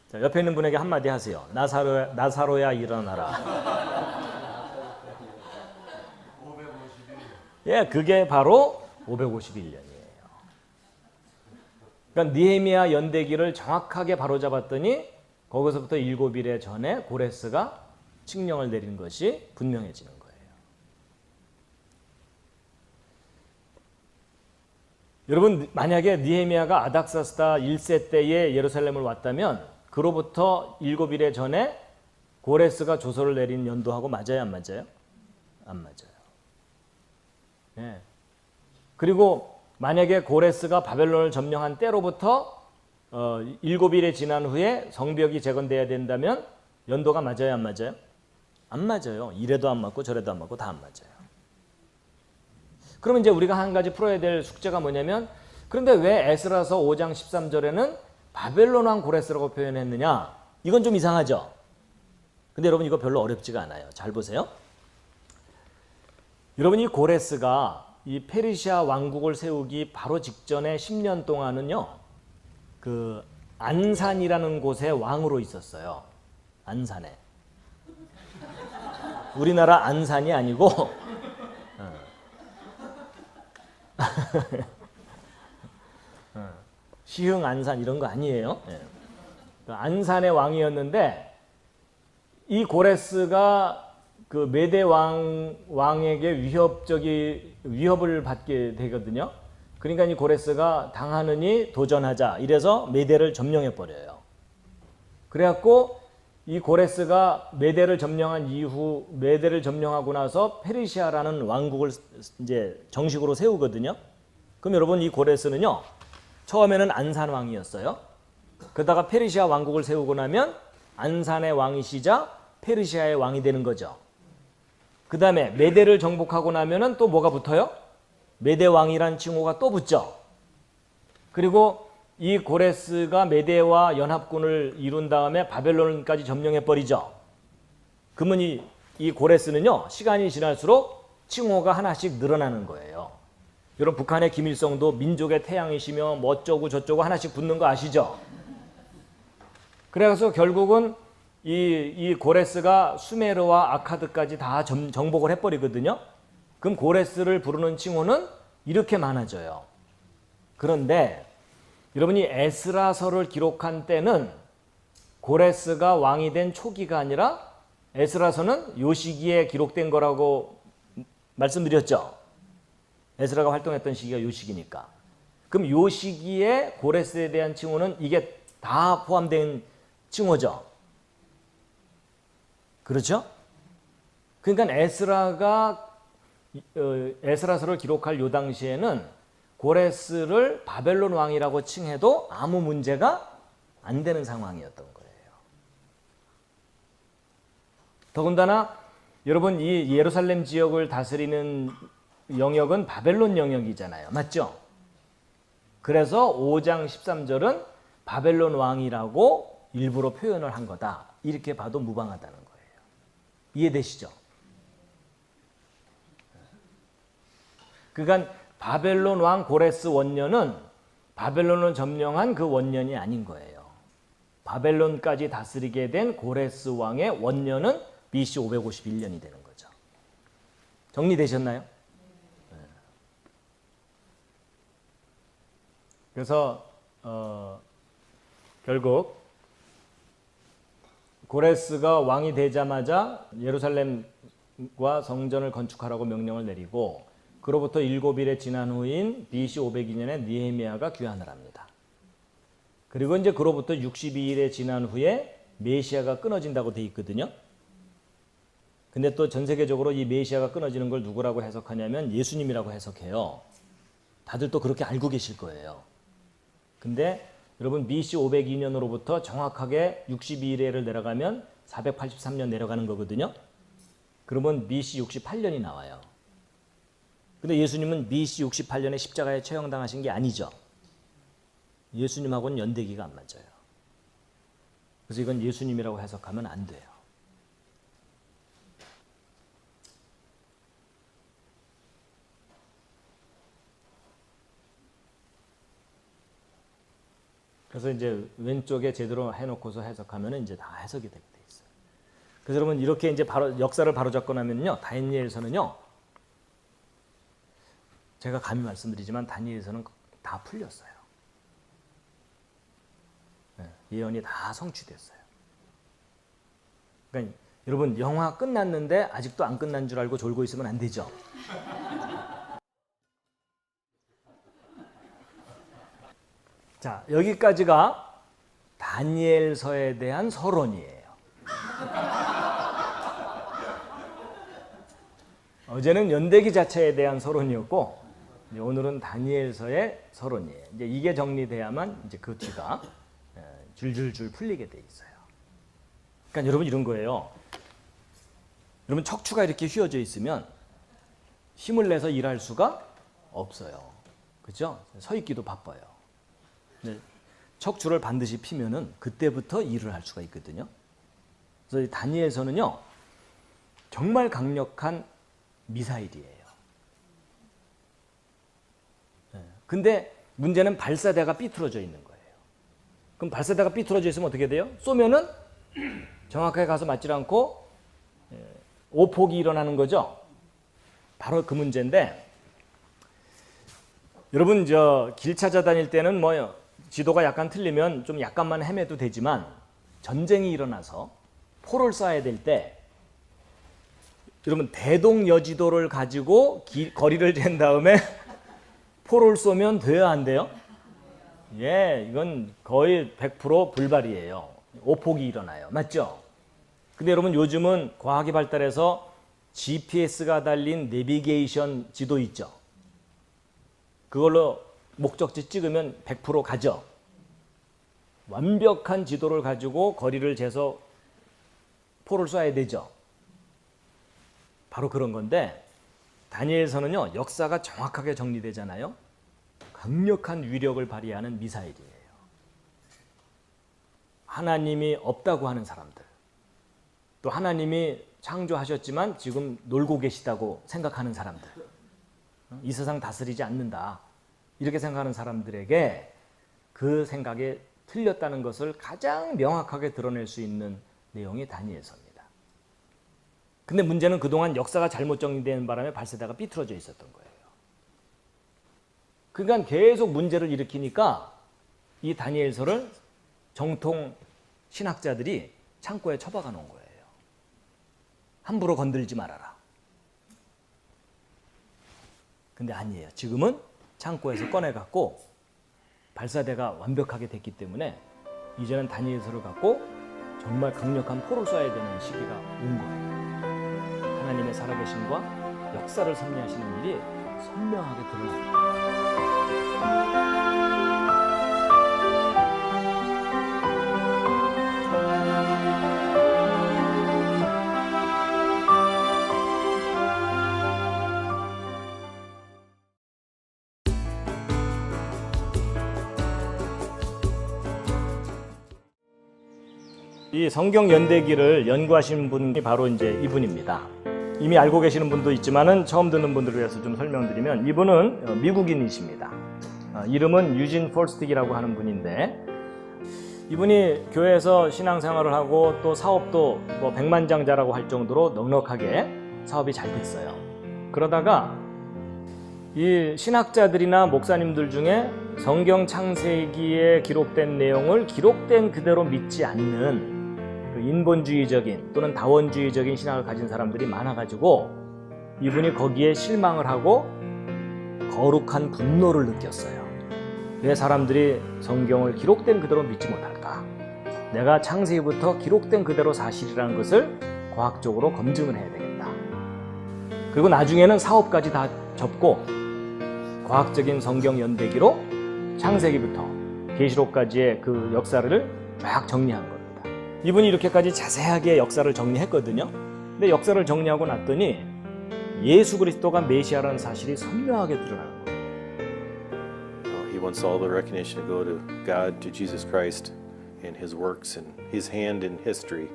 자, 옆에 있는 분에게 한마디 하세요. 나사로야 일어나라. 예, 그게 바로 551년이에요. 그러니까 느헤미야 연대기를 정확하게 바로잡았더니 거기서부터 7일에 전에 고레스가 칙령을 내린 것이 분명해지는 거예요. 여러분 만약에 느헤미야가 아닥사스다 1세 때에 예루살렘을 왔다면 그로부터 7일에 전에 고레스가 조서를 내린 연도하고 맞아요, 안 맞아요? 안 맞아요. 네. 그리고 만약에 고레스가 바벨론을 점령한 때로부터 7일이 지난 후에 성벽이 재건돼야 된다면 연도가 맞아요, 안 맞아요? 안 맞아요. 이래도 안 맞고 저래도 안 맞고 다 안 맞아요. 그러면 이제 우리가 한 가지 풀어야 될 숙제가 뭐냐면, 그런데 왜 에스라서 5장 13절에는 바벨론 왕 고레스라고 표현했느냐? 이건 좀 이상하죠? 근데 여러분 이거 별로 어렵지가 않아요. 잘 보세요. 여러분 이 고레스가 이 페르시아 왕국을 세우기 바로 직전에 10년 동안은요, 그 안산이라는 곳에 왕으로 있었어요. 안산에. 우리나라 안산이 아니고 시흥 안산 이런 거 아니에요. 안산의 왕이었는데 이 고레스가 그 메대 왕에게 위협을 받게 되거든요. 그러니까 이 고레스가 당하느니 도전하자 이래서 메대를 점령해 버려요. 그래갖고 이 고레스가 메대를 점령한 이후 메대를 점령하고 나서 페르시아라는 왕국을 이제 정식으로 세우거든요. 그럼 여러분 이 고레스는요, 처음에는 안산 왕이었어요. 그러다가 페르시아 왕국을 세우고 나면 안산의 왕이시자 페르시아의 왕이 되는 거죠. 그 다음에 메대를 정복하고 나면은 또 뭐가 붙어요? 메대 왕이란 칭호가 또 붙죠. 그리고 이 고레스가 메대와 연합군을 이룬 다음에 바벨론까지 점령해 버리죠. 그러면 이 고레스는요, 시간이 지날수록 칭호가 하나씩 늘어나는 거예요. 여러분 북한의 김일성도 민족의 태양이시며 뭐 어쩌고 저쩌고 하나씩 붙는 거 아시죠? 그래서 결국은 이 고레스가 수메르와 아카드까지 다 정복을 해버리거든요. 그럼 고레스를 부르는 칭호는 이렇게 많아져요. 그런데 여러분이 에스라서를 기록한 때는 고레스가 왕이 된 초기가 아니라 에스라서는 요 시기에 기록된 거라고 말씀드렸죠. 에스라가 활동했던 시기가 요 시기니까. 그럼 요 시기에 고레스에 대한 칭호는 이게 다 포함된 칭호죠. 그렇죠? 그러니까 에스라서를 기록할 요 당시에는 고레스를 바벨론 왕이라고 칭해도 아무 문제가 안 되는 상황이었던 거예요. 더군다나 여러분 이 예루살렘 지역을 다스리는 영역은 바벨론 영역이잖아요. 맞죠? 그래서 5장 13절은 바벨론 왕이라고 일부러 표현을 한 거다. 이렇게 봐도 무방하다는 거예요. 이해되시죠? 그러니까 바벨론 왕 고레스 원년은 바벨론을 점령한 그 원년이 아닌 거예요. 바벨론까지 다스리게 된 고레스 왕의 원년은 BC 551년이 되는 거죠. 정리되셨나요? 네. 그래서 결국 고레스가 왕이 되자마자 예루살렘과 성전을 건축하라고 명령을 내리고 그로부터 7일에 지난 후인 BC 502년에 느헤미야가 귀환을 합니다. 그리고 이제 그로부터 62일에 지난 후에 메시아가 끊어진다고 돼 있거든요. 근데 또 전 세계적으로 이 메시아가 끊어지는 걸 누구라고 해석하냐면 예수님이라고 해석해요. 다들 또 그렇게 알고 계실 거예요. 근데 여러분 BC 502년으로부터 정확하게 62일에를 내려가면 483년 내려가는 거거든요. 그러면 BC 68년이 나와요. 근데 예수님은 BC 68년에 십자가에 처형당하신 게 아니죠. 예수님하고는 연대기가 안 맞아요. 그래서 이건 예수님이라고 해석하면 안 돼요. 그래서 이제 왼쪽에 제대로 해놓고서 해석하면 이제 다 해석이 되게 돼 있어요. 그래서 여러분 이렇게 이제 바로 역사를 바로잡고 나면요, 다니엘서는요, 제가 감히 말씀드리지만 다니엘서는 다 풀렸어요. 네, 예언이 다 성취됐어요. 그러니까 여러분 영화 끝났는데 아직도 안 끝난 줄 알고 졸고 있으면 안 되죠. 자, 여기까지가 다니엘서에 대한 서론이에요. 어제는 연대기 자체에 대한 서론이었고 오늘은 다니엘서의 서론이에요. 이제 이게 정리돼야만 이제 그 뒤가 줄줄줄 풀리게 돼 있어요. 그러니까 여러분 이런 거예요. 여러분 척추가 이렇게 휘어져 있으면 힘을 내서 일할 수가 없어요. 그렇죠? 서 있기도 바빠요. 척추를 반드시 피면은 그때부터 일을 할 수가 있거든요. 그래서 이 다니엘서는요, 정말 강력한 미사일이에요. 근데 문제는 발사대가 삐뚤어져 있는 거예요. 그럼 발사대가 삐뚤어져 있으면 어떻게 돼요? 쏘면은 정확하게 가서 맞지 않고 오폭이 일어나는 거죠. 바로 그 문제인데, 여러분 저 길 찾아다닐 때는 뭐 지도가 약간 틀리면 좀 약간만 헤매도 되지만 전쟁이 일어나서 포를 쏴야 될 때 여러분 대동여지도를 가지고 거리를 잰 다음에 포를 쏘면 돼야 안 돼요? 예, 이건 거의 100% 불발이에요. 오폭이 일어나요. 맞죠? 근데 여러분 요즘은 과학이 발달해서 GPS가 달린 내비게이션 지도 있죠? 그걸로 목적지 찍으면 100% 가죠. 완벽한 지도를 가지고 거리를 재서 포를 쏴야 되죠. 바로 그런 건데 다니엘서는요, 역사가 정확하게 정리되잖아요. 강력한 위력을 발휘하는 미사일이에요. 하나님이 없다고 하는 사람들, 또 하나님이 창조하셨지만 지금 놀고 계시다고 생각하는 사람들, 이 세상 다스리지 않는다 이렇게 생각하는 사람들에게 그 생각에 틀렸다는 것을 가장 명확하게 드러낼 수 있는 내용이 다니엘서입니다. 근데 문제는 그동안 역사가 잘못 정리되는 바람에 발세다가 삐뚤어져 있었던 거예요. 그러니까 계속 문제를 일으키니까 이 다니엘서를 정통 신학자들이 창고에 처박아 놓은 거예요. 함부로 건들지 말아라. 근데 아니에요. 지금은 창고에서 꺼내갖고 발사대가 완벽하게 됐기 때문에 이제는 다니엘서를 갖고 정말 강력한 포를 쏴야 되는 시기가 온 거예요. 하나님의 살아계심과 역사를 섭리하시는 일이 선명하게 드러납니다. 이 성경 연대기를 연구하신 분이 바로 이제 이분입니다. 이미 알고 계시는 분도 있지만은 처음 듣는 분들을 위해서 좀 설명드리면 이분은 미국인이십니다. 이름은 유진 폴스틱이라고 하는 분인데 이분이 교회에서 신앙생활을 하고 또 사업도 뭐 백만장자라고 할 정도로 넉넉하게 사업이 잘 됐어요. 그러다가 이 신학자들이나 목사님들 중에 성경 창세기에 기록된 내용을 기록된 그대로 믿지 않는 그 인본주의적인 또는 다원주의적인 신학을 가진 사람들이 많아가지고 이분이 거기에 실망을 하고 거룩한 분노를 느꼈어요. 왜 사람들이 성경을 기록된 그대로 믿지 못할까? 내가 창세기부터 기록된 그대로 사실이라는 것을 과학적으로 검증을 해야 되겠다. 그리고 나중에는 사업까지 다 접고 과학적인 성경 연대기로 창세기부터 계시록까지의 그 역사를 막 정리한 겁니다. 이분이 이렇게까지 자세하게 역사를 정리했거든요. 근데 역사를 정리하고 났더니 예수 그리스도가 메시아라는 사실이 선명하게 드러나는 거예요. He wants all the recognition to go to God, to Jesus Christ, and His works and His hand in history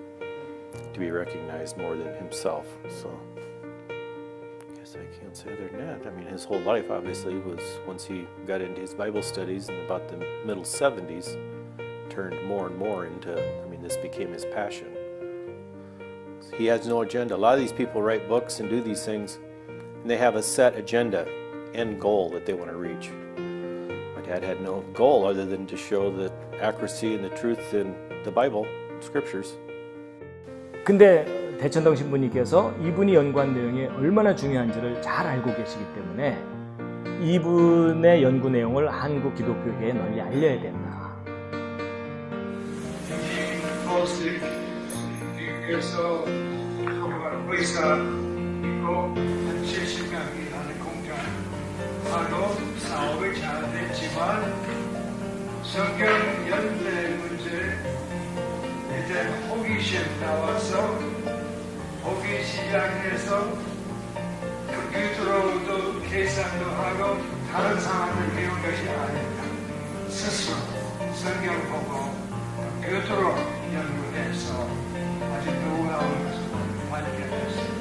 to be recognized more than himself. So I guess I can't say other than that. I mean, his whole life obviously was, once he got into his Bible studies in about the middle 70s, turned more and more into, I mean, this became his passion. He has no agenda. A lot of these people write books and do these things, and they have a set agenda, end goal that they want to reach. My dad had no goal other than to show the accuracy and the truth in the Bible, scriptures. 근데 대천동 신부님께서 이분이 연구한 내용이 얼마나 중요한지를 잘 알고 계시기 때문에 이분의 연구 내용을 한국 기독교계에 널리 알려야 된다. 그래서 의사 있고 한 70명이 하는 공장 바로 사업이 잘 됐지만 성경 연대 문제 이제 호기심 나와서 호기 시작해서 컴퓨터로도 계산도 하고 다른 사람을 배운 것이 아닙니다. 스스로 성경 보고 컴퓨터로 연구해서 아주 놀라운 것을 발견했습니다.